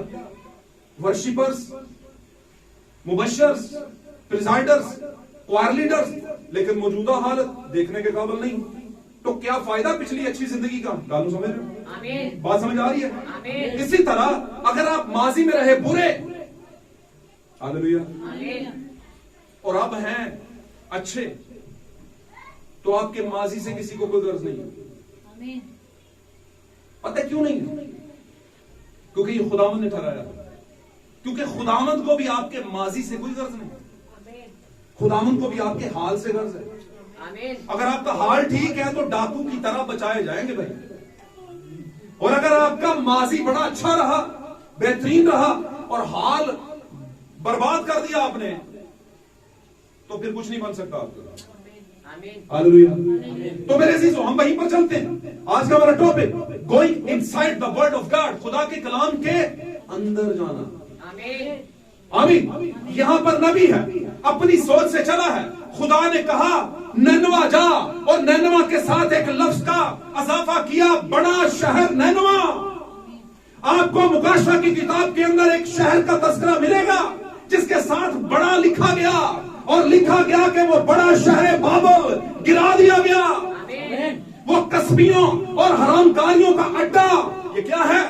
S2: वर्शिपर्स, मुबशर्स, प्रिजाइडर्स, क्वायर लीडर्स, लेकिन मौजूदा हालत देखने के काबिल नहीं। तो क्या फायदा पिछली अच्छी जिंदगी का? गालू समझ रहे हो?
S4: आमीन।
S2: बात समझ आ रही है?
S4: आमीन।
S2: इसी तरह अगर आप माजी में रहे बुरे, हालेलुया,
S4: आमीन।
S2: और अब हैं अच्छे, तो आपके माजी से किसी को कोई गर्ज नहीं है।
S4: आमीन।
S2: पता है क्यों नहीं है? क्योंकि ये खुदावंद ने ठहराया। क्योंकि खुदावंद को भी आपके माजी से कोई गर्ज नहीं, खुदावंद को भी आपके हाल से गर्ज है।
S4: आमीन।
S2: अगर आपका हाल ठीक है तो डाकू की तरह बचाए जाएंगे भाई, और अगर आपका माजी बड़ा अच्छा रहा, बेहतरीन रहा, और हाल बर्बाद कर दिया आपने, तो फिर कुछ नहीं बन सकता आपका। हालेलुया। तो मेरे अजीजों, हम वहीं पर चलते हैं। आज का हमारा topic, going inside the word of God, खुदा के कलाम के अंदर जाना।
S4: आमीन।
S2: आमीन। यहां पर नबी है, अपनी सोच से चला है। खुदा ने कहा नैनवा जा, और नैनवा के साथ एक लफ्ज का अजाफा किया, बड़ा शहर नैनवा। आपको मुकाशा की किताब के अंदर एक शहर का तस्करा मिलेगा जिसके साथ बड़ा लिखा गया, और लिखा गया कि वो बड़ा शहर बाबल गिरा दिया गया। वो कस्बियों और हरामकारियों का अड्डा। ये क्या है?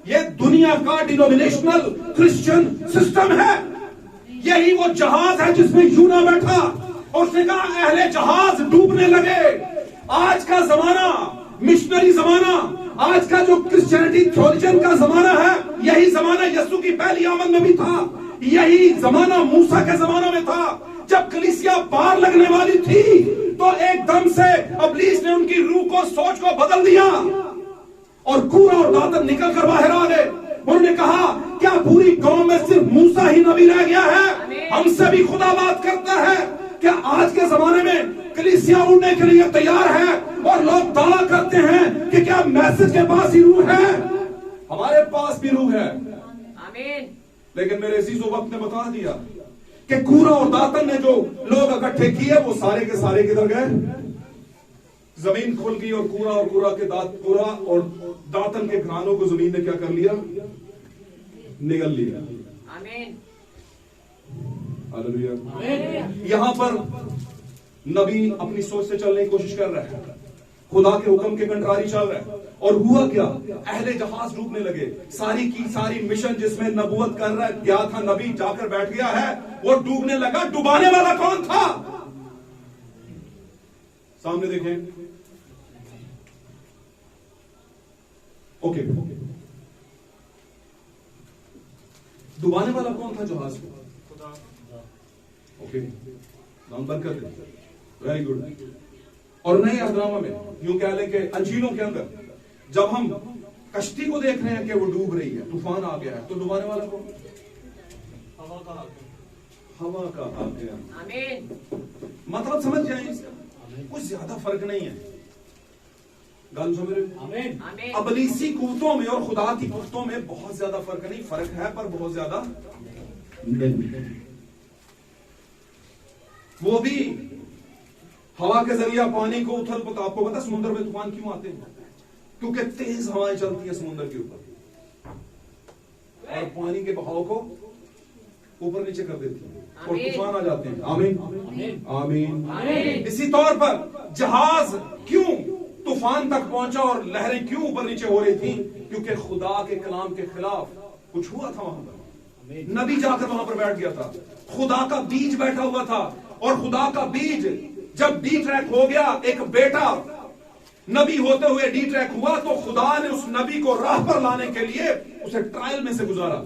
S2: ये दुनिया का डिनोमिनेशनल क्रिश्चियन सिस्टम है। यही वो जहाज है जिसमें यूना बैठा, और उसने कहा अहले जहाज डूबने लगे। आज का जमाना मिशनरी जमाना, आज का जो क्रिश्चियनिटी थ्योलॉजियन का जमाना है, यही जमाना यीशु की पहली आमद में भी था। यही जमाना मूसा के जमाना में था। जब कलीसिया पार लगने वाली थी तो एकदम से इब्लीस ने उनकी रूह को, सोच को बदल दिया, और कूरा और दातन निकल कर बाहर आ गए। उन्होंने कहा क्या पूरी कौम में सिर्फ मूसा ही नबी रह गया है? हमसे भी खुदा बात करता है। क्या आज के जमाने में कलीसिया उड़ने के लिए तैयार है, और लोग दावा करते हैं कि क्या मैसेज के पास ही रूह है? हमारे पास भी रूह है।
S4: आमीन।
S2: लेकिन मेरे अजीजों, वक्त ने बता दिया कि कूरा और दातन ने जो लोग इकट्ठे किए, वो सारे के सारे किधर गए? जमीन खुल गई, और कूरा और दातन के घरानों को जमीन ने क्या कर लिया? निगल लिया।
S4: आमीन।
S2: हालेलुया। यहां पर नबी अपनी सोच से चलने की कोशिश कर रहा है, खुदा के हुक्म के कंट्रारी चल रहा है। और हुआ क्या? अहले जहाज डूबने लगे। सारी की सारी मिशन जिसमें नबूवत कर रहा है, क्या था, नबी जाकर बैठ गया है, वो डूबने लगा। डुबाने वाला कौन था? सामने देखें। ओके, डुबाने वाला कौन था जहाज को? ओके, नाम बरकत है, वेरी गुड। और नए अहदनामा में यूं कह लें कि अंजीलों के अंदर जब हम कश्ती को देख रहे हैं कि वो डूब रही है, तूफान आ गया है, तो डुबाने वाला कौन? हवा का आ गया।
S4: आमीन।
S2: मतलब समझ जाए इसका, कुछ ज्यादा फर्क नहीं है। गाल समझ रहे?
S4: आमीन।
S2: अबलीसी कुव्वतों में और खुदा की कुव्वतों में बहुत ज्यादा फर्क नहीं, फर्क है पर बहुत ज्यादा नहीं। वो भी हवा के जरिए पानी को उथल पुथल। आपको पता समुद्र में तूफान क्यों आते हैं? क्योंकि तेज हवाएं चलती है समुद्र के ऊपर, और पानी के बहाव को ऊपर नीचे कर देती है, और तूफान आ जाते हैं। आमीन। आमीन। इसी तौर पर जहाज क्यों तूफान तक पहुंचा और लहरें क्यों ऊपर नीचे हो रही थी? क्योंकि खुदा के कलाम के खिलाफ कुछ हुआ था वहां पर। नबी जाकर वहां पर बैठ गया था, खुदा का बीज बैठा हुआ था, और खुदा का बीज जब डिट्रैक्ट हो गया, एक बेटा नबी होते हुए डिट्रैक हुआ तो खुदा ने उस नबी को राह पर लाने के लिए उसे ट्रायल में से गुजारा।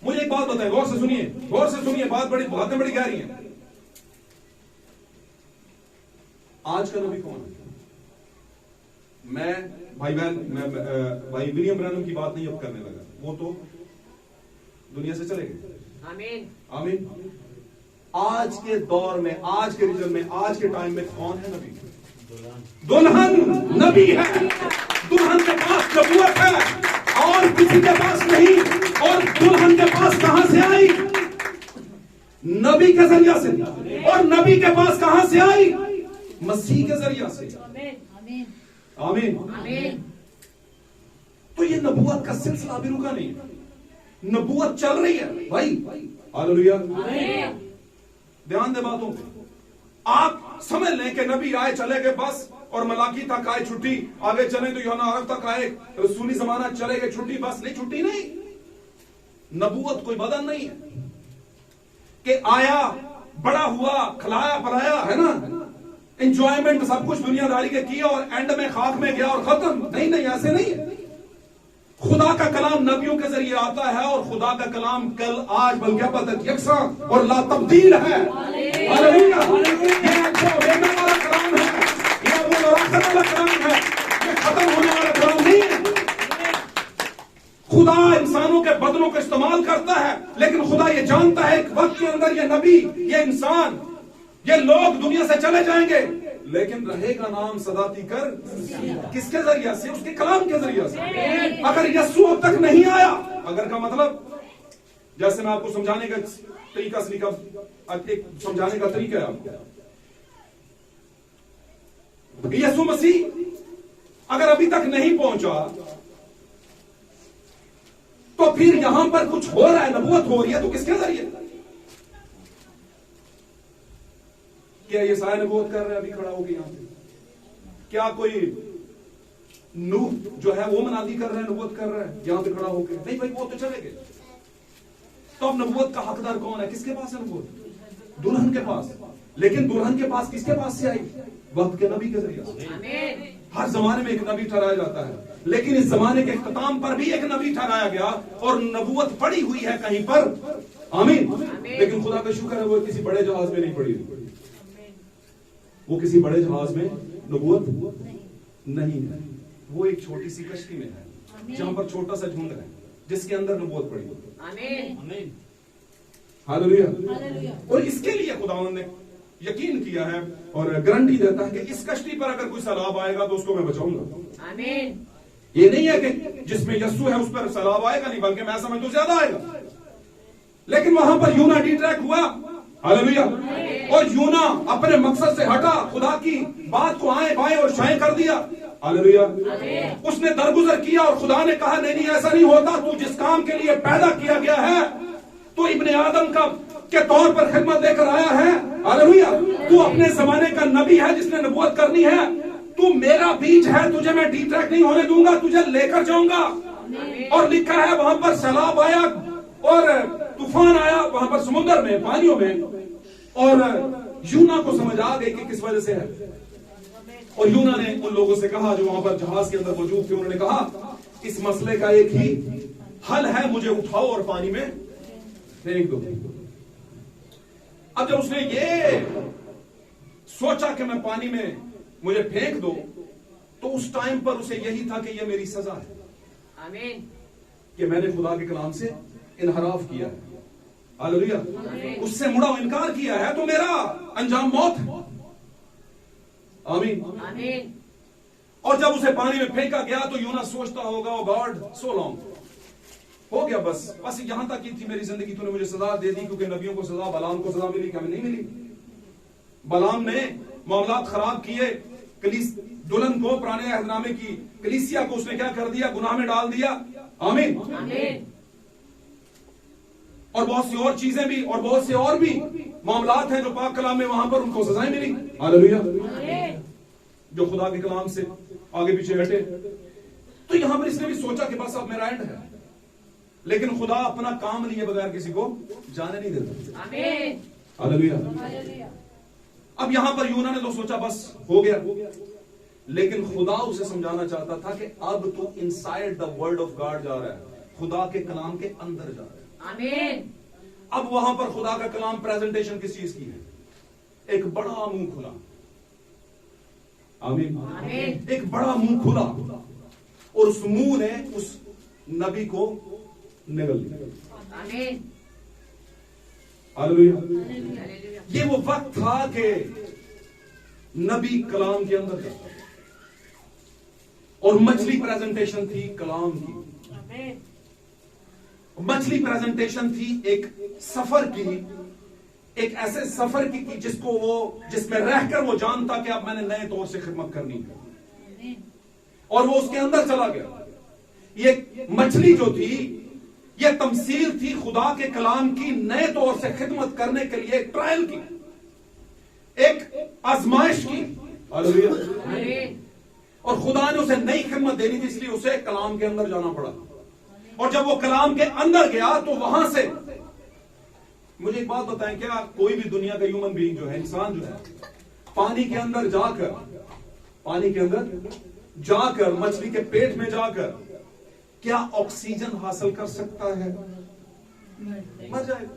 S2: मुझे एक बात बताएं, गौर से सुनिए, बातें बड़ी गहरी हैं। आज का नबी कौन है? मैं भाई विलियम ब्रैनम की बात नहीं अब करने लगा, वो तो दुनिया से चले गए। आमीन। आज के दौर में, आज के रीजन में, आज के टाइम में कौन है नबी? दुल्हन नबी है। दुल्हन के पास नबूवत है और किसी के पास नहीं। और दुल्हन के पास कहां से आई? नबी के जरिया से। और नबी के पास कहां से आई? मसीह के जरिया से। आमीन। तो ये नबूवत का सिलसिला अभी रुका नहीं है, नबूवत चल रही है भाई। हालेलुया। ध्यान दे बातों पे। आप समझ लें कि नबी आए चले गए बस, और मलाकी तक आए छुट्टी, आगे चले तो यूहन्ना अरब तक आए, रसूली जमाना चले गए छुट्टी, बस नहीं, छुट्टी नहीं। नबूवत कोई बदल नहीं है कि आया, बड़ा हुआ, खिलाया पलाया, है ना, एंजॉयमेंट सब कुछ दुनियादारी के किया और एंड में खाक में गया और खत्म। नहीं, ऐसे नहीं है। खुदा का कलाम नबियों के जरिए आता है और खुदा का कलाम कल, आज, बल्कि अब तक यकसा और ला तब्दील है। हालेलुया। ये रहने वाला कलाम है, ये वो राखने वाला कलाम है, ये खत्म होने वाला कलाम नहीं है। खुदा इंसानों के बदलों को इस्तेमाल करता है, लेकिन खुदा ये जानता है कि वक्त के अंदर ये नबी, ये इंसान, ये लोग दुनिया से चले जाएंगे, लेकिन रहेगा नाम सदाती कर। किसके जरिए से? उसके कलाम के जरिए से। अगर यस्सु अब तक नहीं आया, अगर का मतलब, जैसे मैं आपको समझाने का तरीका समझाने का तरीका है आपको, यस्सु मसीह अगर अभी तक नहीं पहुंचा तो फिर यहां पर कुछ हो रहा है, नबूवत हो रही है, तो किसके जरिए? क्या ये साया नबूवत कर रहे हैं अभी खड़ा होकर यहां पे? क्या कोई नूह जो है वो मनादी कर रहे हैं, नबूवत कर रहे हैं यहां पे खड़ा होकर? नहीं भाई, वो तो चले गए। तो अब नबूवत का हकदार कौन है? किसके पास है नबूवत? दुल्हन के पास। लेकिन दुल्हन के पास किसके पास से आई? वक्त के नबी के जरिए। हर जमाने में एक नबी ठहराया जाता है, लेकिन इस जमाने के इख्तिताम पर भी एक नबी ठहराया गया और नबूवत पड़ी हुई है कहीं पर। आमीन। लेकिन खुदा का शुक्र है वो किसी बड़े जहाज में नहीं पड़ी हुई, वो किसी बड़े जहाज में नबूवत नहीं है, वो एक छोटी सी कश्ती में है जहां पर छोटा सा झुंड है जिसके अंदर नबूवत पड़ी हुई। हालेलुया। और इसके लिए खुदावंद ने यकीन किया है और गारंटी देता है कि इस कश्ती पर अगर कोई सैलाब आएगा तो उसको मैं बचाऊंगा। आमीन। ये नहीं है कि जिसमें यस्सु है उस पर सैलाब आएगा नहीं, बल्कि मैं समझता हूं ज्यादा आएगा। लेकिन वहां पर यूना डिट्रैक हुआ। हालेलुया। और यूना अपने मकसद से हटा, खुदा की बात को आए बाएं और शाएं कर दिया। हालेलुया। उसने दरगुजर किया और खुदा ने कहा नहीं ऐसा नहीं होता, तू जिस काम के लिए पैदा किया गया है, तो इब्ने आदम का के तौर पर खिदमत देकर आया है। हालेलुया। तू अपने जमाने का नबी है जिसने नबूवत करनी है, तू मेरा बीज है, तुझे मैं डिट्रैक नहीं होने दूंगा, तुझे लेकर जाऊंगा। और लिखा है वहां पर सैलाब आया और तूफान आया, वहां पर समुद्र में, पानियों में, और यूना को समझ आ गई कि किस वजह से है। और यूना ने उन लोगों से कहा जो वहां पर जहाज के अंदर मौजूद थे, उन्होंने कहा इस मसले का एक ही हल है, मुझे उठाओ और पानी में फेंक दो। अब जब उसने ये सोचा कि मैं पानी में मुझे फेंक दो, तो उस टाइम पर उसे यही था कि यह मेरी सजा है। आमीन। कि मैंने खुदा के कलाम से इनहराफ किया है। हालेलुया। उससे मुड़ा इनकार किया है तो मेरा अंजाम मौत है। आमीन। आमीन। और जब उसे पानी में फेंका गया तो यूना सोचता होगा, ओ गॉड सो लॉन्ग, हो गया, बस यहां तक की थी मेरी जिंदगी, तूने मुझे सजा दे दी। क्योंकि नबियों को सजा, बलाम को सजा मिली, क्या नहीं मिली? बलाम ने मामलात खराब किए, दुल्हन को, पुराने अहदनामे की कलीसिया को उसने क्या कर दिया? गुनाह में डाल दिया। आमीन। और बहुत सी और चीजें भी, और बहुत से और भी मामलात हैं जो पाक कलाम में, वहां पर उनको सजाएं मिली। हालेलुया। जो खुदा के कलाम से आगे पीछे हटे। तो यहां पर इसने भी सोचा कि बस अब मेरा एंड है, लेकिन खुदा अपना काम लिए बगैर किसी को जाने नहीं देता। आमीन। हालेलुया। अब यहां पर यूना ने तो सोचा बस हो गया, लेकिन खुदा उसे समझाना चाहता था कि अब तू inside the word of God जा रहा है, खुदा के कलाम के अंदर जा रहा है।
S4: आमीन।
S2: अब वहां पर खुदा का कलाम प्रेजेंटेशन किस चीज की है? एक बड़ा मुंह खुला। आमीन।
S4: आमीन।
S2: एक बड़ा मुंह खुला और उस मुंह ने उस नबी को निगल लिया।
S4: आमीन।
S2: हालेलुया।
S4: हालेलुया।
S2: ये वो वक्त था कि नबी कलाम के अंदर जाता और मछली प्रेजेंटेशन थी कलाम की।
S4: आमीन।
S2: मछली प्रेजेंटेशन थी एक सफर की, एक ऐसे सफर की जिसको वो, जिसमें रहकर वो जानता कि अब मैंने नए तौर से खिदमत करनी है, और वो उसके अंदर चला गया। ये मछली जो थी ये तमसील थी खुदा के कलाम की नए तौर से खिदमत करने के लिए, एक ट्रायल की, एक आजमाइश की। हालेलुया।
S4: आमीन।
S2: और खुदा ने उसे नई खिदमत देनी थी, इसलिए उसे कलाम के अंदर जाना पड़ा। और जब वो कलाम के अंदर गया तो वहां से, मुझे एक बात बताएं, क्या कोई भी दुनिया का ह्यूमन बीइंग जो है, इंसान जो है, पानी के अंदर जाकर मछली के पेट में जाकर क्या ऑक्सीजन हासिल कर सकता है? मर जाएगा।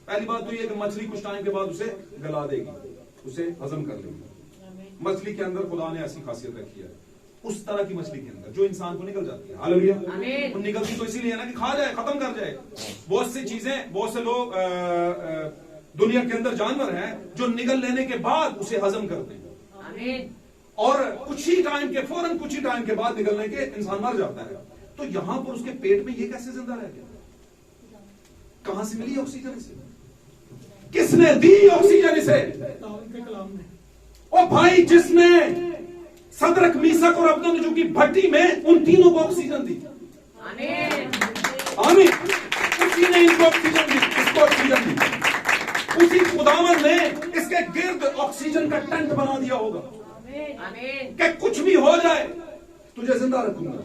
S2: पहली बात तो ये कि मछली कुछ टाइम के बाद उसे गला देगी, उसे हजम कर लेगी। मछली के अंदर खुदा ने ऐसी खासियत रखी है, उस तरह की मछली के अंदर जो इंसान को निकल जाती है। हालेलुया। वो निकलती तो इसीलिए है ना कि खा जाए, खत्म कर जाए। बहुत सी चीजें, बहुत से लोग दुनिया के अंदर जानवर हैं जो निगल लेने के बाद उसे हजम करते हैं।
S4: आमीन।
S2: और फौरन कुछ ही टाइम के बाद निकलने के इंसान मर जाता है। तो यहां पर उसके पेट में ये कैसे जिंदा रह गया? कहां से मिली ऑक्सीजन इसे? किसने दी ऑक्सीजन इसे? ओ भाई, जिसने सदरक, मीसक और अबदनगो की भट्टी में उन तीनों को ऑक्सीजन दी।
S4: आमीन।
S2: आमीन। उसी ने इनको ऑक्सीजन दी, इसको ऑक्सीजन दी। उसी खुदावन ने इसके गिर्द ऑक्सीजन का टेंट बना दिया होगा।
S4: आमीन।
S2: कि कुछ भी हो जाए तुझे जिंदा रखूंगा।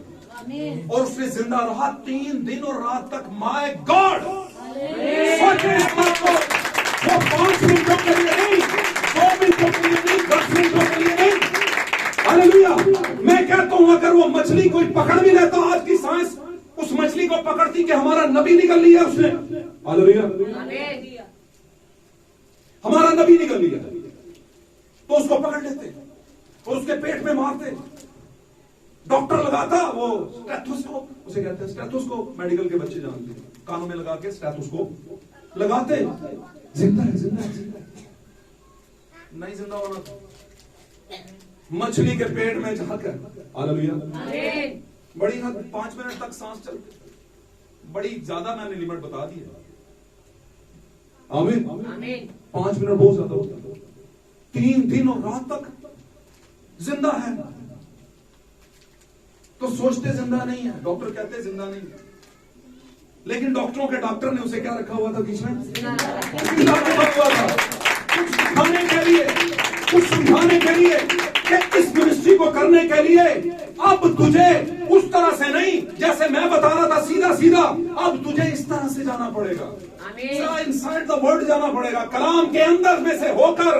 S2: और उसने जिंदा रहा 3 दिन और रात तक। माय गॉड, सोचे इस बात को। वो 5 मिनटों के लिए नहीं, 2 मिनटों के लिए नहीं, 10 मिनटों के लिए नहीं। हालेलुया। मैं कहता हूं अगर वो मछली कोई पकड़ भी लेता, आज की साइंस उस मछली को पकड़ती कि हमारा नबी निकल लिया उसने। हालेलुया। हमारा नबी निकल लिया, तो उसको पकड़ लेते और उसके पेट में मारते। डॉक्टर लगाता वो स्टेथोस्कोप, उसे कहते हैं स्टेथोस्कोप, मेडिकल के बच्चे जानते हैं, कानों में लगा के स्टेथोस्कोप लगाते। जिंदा है, जिंदा है, जिंदा है। नहीं जिंदा होना था। मछली के पेट में जाकर, हालेलुया, बड़ी हद 5 मिनट तक सांस चलती, बड़ी ज्यादा मैंने लिमिट बता दी है। आमीन। 5 मिनट बहुत ज्यादा होता है। 3 दिन और रात तक जिंदा है। तो सोचते जिंदा नहीं है, डॉक्टर कहते जिंदा नहीं है, लेकिन डॉक्टरों के डॉक्टर ने उसे क्या रखा हुआ था बीच में? जिंदा रखा हुआ था। कुछ सिखाने के लिए, कुछ समझाने के लिए कि इस मिनिस्ट्री को करने के लिए अब तुझे उस तरह से नहीं जैसे मैं बता रहा था सीधा सीधा, अब तुझे इस तरह से जाना पड़ेगा। इनसाइड द वर्ड जाना पड़ेगा, कलाम के अंदर में से होकर,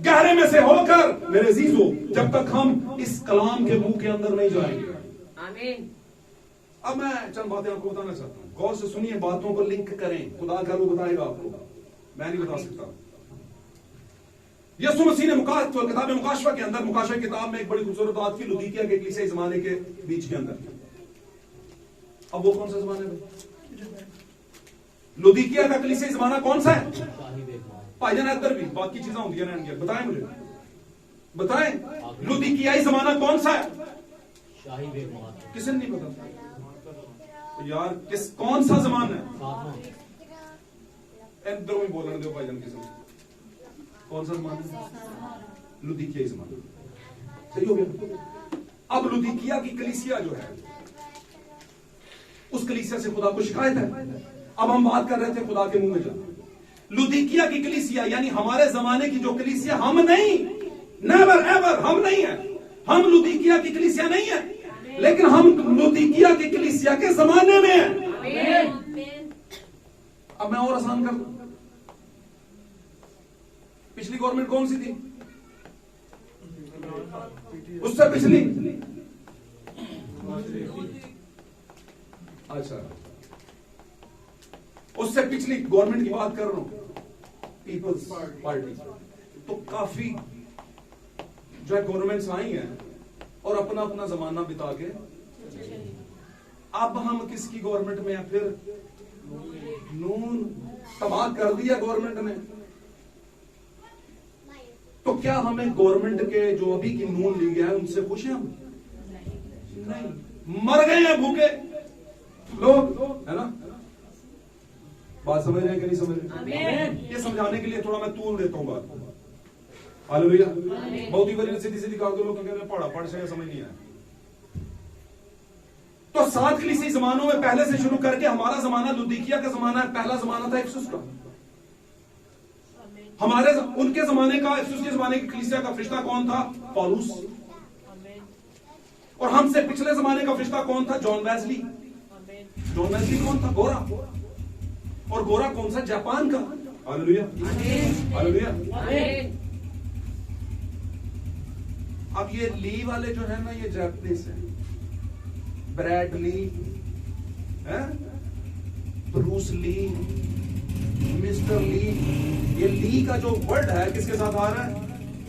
S2: गहरे में से होकर। मेरे अजीजों, जब तक हम इस कलाम के मुंह के अंदर नहीं जाएंगे।
S4: आमीन।
S2: अब मैं चंद बातें आपको बताना चाहता हूं, गौर से सुनिए, बातों को लिंक करें। खुदा का वो बताएगा आपको, मैं नहीं बता सकता। यीशु मसीह ने किताब मुकाशवा के अंदर, मुकाशवा की किताब में एक बड़ी खूबसूरत बात की, लुदीकिया के कलीसियाई जमाने के बीच के अंदर। अब वो कौन सा जमाना है? लुदीकिया का कलीसियाई जमाना कौन सा है? भाईजान इधर भी बाकी चीजें होंगी ना, बताएं मुझे, बताएं। लुदीकियाई जमाना कौन सा है? किसी ने नहीं पता यार, कौन सा जमाना है? इधर में बोलने दो भाईजान, किसी कौन सा जमाना? लुदीकिया जमाना। सही हो गया। अब लुदीकिया की कलीसिया जो है, उस कलीसिया से खुदा को शिकायत है। अब हम बात कर रहे थे खुदा के मुंह में जाना। लुदीकिया की कलीसिया यानी हमारे जमाने की जो कलीसिया, हम नहीं, नेवर एवर हम नहीं है, हम लुदीकिया की कलीसिया नहीं है, लेकिन हम लुदीकिया की कलीसिया के जमाने में हैं। अब मैं और आसान कर दूं। पिछली गवर्नमेंट कौन सी थी? उससे पिछली? अच्छा, उससे पिछली गवर्नमेंट की बात कर रहा हूं, पीपल्स पार्टी। तो काफी जो है गवर्नमेंट्स आई हैं और अपना अपना जमाना बिता के अब हम किसकी गवर्नमेंट में है? फिर नून तबाह कर दिया गवर्नमेंट ने। तो क्या हमें गवर्नमेंट के जो अभी की नून लीग है उनसे खुश हैं हम? नहीं, मर गए हैं भूखे लोग, है ना? बात समझ रहे हैं कि नहीं समझ रहे? ये समझाने के लिए थोड़ा मैं तूल देता हूं बात। हालेलुया। बहुत ही बड़ी सीधी सीधी कहा, लोग कहते हैं पढ़ा पढ़ से समझ नहीं आया। तो 7 कलीसी जमानों में पहले से शुरू करके हमारा जमाना लुदीकिया का जमाना है। पहला जमाना था इफिसुस का। हमारे उनके जमाने का, इफिसुस के जमाने की कलीसिया का फरिश्ता कौन था? पौलुस। और हमसे पिछले जमाने का फरिश्ता कौन था? John Wesley. जॉन वेस्ली कौन था? गोरा। और गोरा कौन सा? जापान का। Hallelujah, hallelujah. अब ये ली वाले जो है ना, ये जापानीज है। ब्रैड ली, ब्रूस ली, मिस्टर ली। ये ली का जो वर्ड है किसके साथ आ रहा है?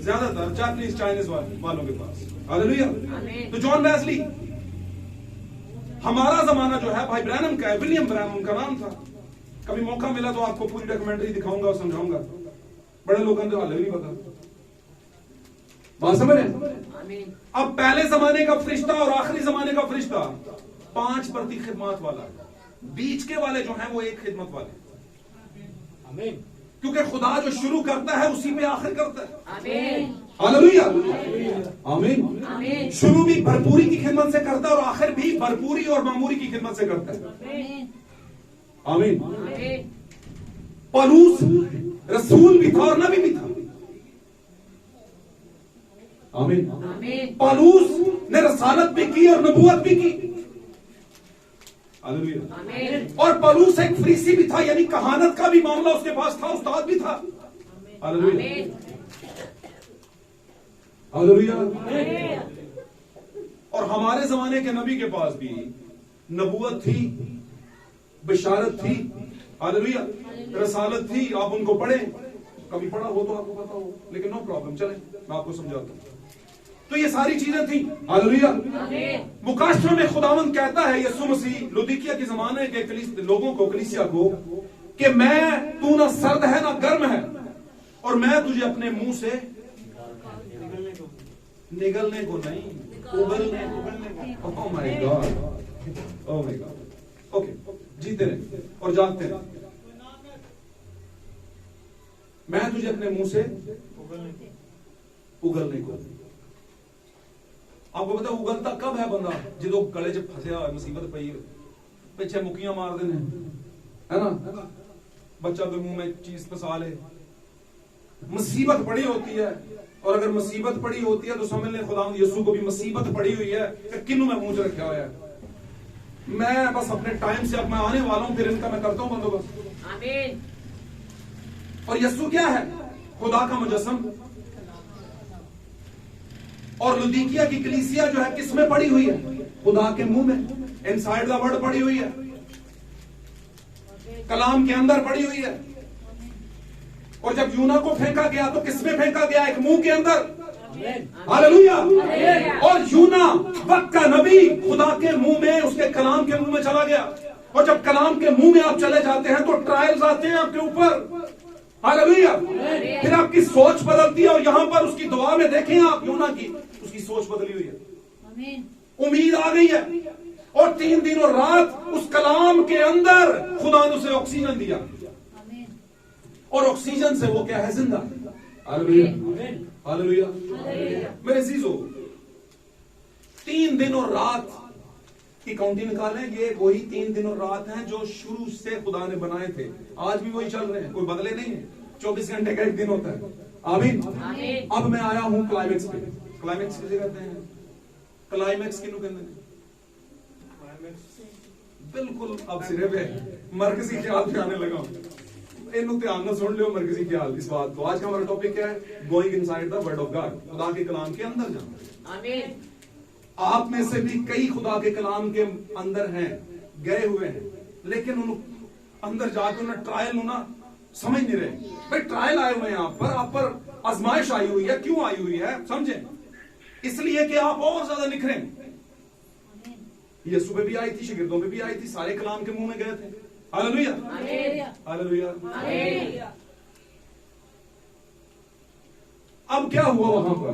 S2: ज्यादातर जापानीज चाइनीज वालों के पास। हालेलुया। तो जॉन वेस्ली। हमारा जमाना जो है भाई ब्रैनम का है, विलियम ब्रैनम उनका नाम था। कभी मौका मिला तो आपको पूरी डॉक्यूमेंट्री दिखाऊंगा और समझाऊंगा। बड़े लोगों को हाल नहीं पता। बात समझ रहे? अब पहले जमाने का फरिश्ता और आखिरी जमाने का फरिश्ता 5 प्रति खिदमत वाला है। बीच के वाले जो हैं वो 1 खिदमत वाले। क्योंकि खुदा जो शुरू करता है उसी पे आखिर करता है। हालेलुया, आमीन। शुरू भी भरपूरी की खिदमत से करता है और आखिर भी भरपूरी और मामूरी की खिदमत से करता है। आमीन। पौलुस रसूल भी था और नबी भी था। आमीन। पौलुस ने रसालत भी की और नबूवत भी की। हालेलुया। और पौलुस एक फरीसी भी था, यानी कहानत का भी मामला उसके पास था, उस्ताद भी था। Hallelujah, hallelujah. और हमारे जमाने के नबी के पास भी नबूवत थी, बिशारत थी। हालेलुया। रसालत थी। आप उनको पढ़ें, कभी पढ़ा हो तो आपको पता हो, लेकिन नो प्रॉब्लम, चलें मैं आपको समझाता हूं। तो ये सारी चीजें थी। हालेलुया। मुकाशफे में खुदावंद कहता है यीशु मसीह लुदीकिया के जमाने के लोगों को, कलीसिया को, कि मैं, तू ना सर्द है ना गर्म है, और मैं तुझे अपने मुंह से निगलने को नहीं, उगलने को। Oh my God, oh my God. Okay, जीते रहे और जागते रहे। मैं तुझे अपने मुंह से उगलने को। आपको पता उगलता कब है बंदा? जो गले च फंसया हो, मुसीबत पई, पीछे मुक्कियां मार देने, है ना? बच्चा के मुंह में चीज फंसा ले, मुसीबत पड़ी होती है। और अगर मुसीबत पड़ी होती है तो समझ ले खुदावंद यीशु को भी मुसीबत पड़ी हुई है कि किन्नू में मुंह रखा हुआ है। मैं बस अपने टाइम से, अब मैं आने वाला हूं, फिर इनका मैं करता हूं बंदोबस्त। आमीन। और यीशु क्या है? खुदा का मुजस्सम। और लुदीकिया की कलीसिया जो है किस में पड़ी हुई है? खुदा के मुंह में, इनसाइड द वर्ड पड़ी हुई है, कलाम के अंदर पड़ी हुई है। और जब यूना को फेंका गया तो किसमें फेंका गया? एक मुंह के अंदर। हालेलुया। और यूना वक्त का नबी खुदा के मुंह में, उसके कलाम के मुंह में चला गया। और जब कलाम के मुंह में आप चले जाते हैं तो ट्रायल्स आते हैं आपके ऊपर। हालेलुया। फिर आपकी सोच बदलती है। और यहां पर उसकी दुआ में देखें आप यूना की, उसकी सोच बदली हुई है, उम्मीद आ गई है। और 3 दिन और रात उस कलाम के अंदर खुदा ने उसे ऑक्सीजन दिया, और ऑक्सीजन से वो क्या है? जिंदा। Hallelujah, hallelujah. मेरे अजीजों, 3 दिन और रात की काउंटिंग निकालें। ये वही 3 दिन और रात हैं जो शुरू से खुदा ने बनाए थे, आज भी वही चल रहे हैं, कोई बदले नहीं है। 24 घंटे का एक दिन होता है। आमीन। अब मैं आया हूं क्लाइमेक्स पे। क्लाइमेक्स किसे कहते हैं? क्लाइमेक्स किन्हों कहते हैं? बिल्कुल अब सिरे पे मरकजी ख्याल पे आने लगा। इन्हों ध्यान ना सुन लियो मरकजी ख्याल इस बात को। आज का हमारा टॉपिक क्या है? Going inside the word of God, खुदा के कलाम के अंदर जाना।
S4: आमीन।
S2: आप में से भी कई खुदा के कलाम के अंदर हैं, गए हुए हैं, लेकिन उन अंदर जाकर उन्हें ट्रायल होना समझ नहीं रहे। भाई ट्रायल आए हुए हैं आप पर आजमाइश आई हुई है। क्यों आई हुई है समझे? इसलिए कि आप और ज्यादा निखरें। ये सुबह भी आई थी, शिगिर्दों पे भी आई थी, सारे कलाम के मुंह में गए थे। Hallelujah hallelujah. अब क्या हुआ वहां पर?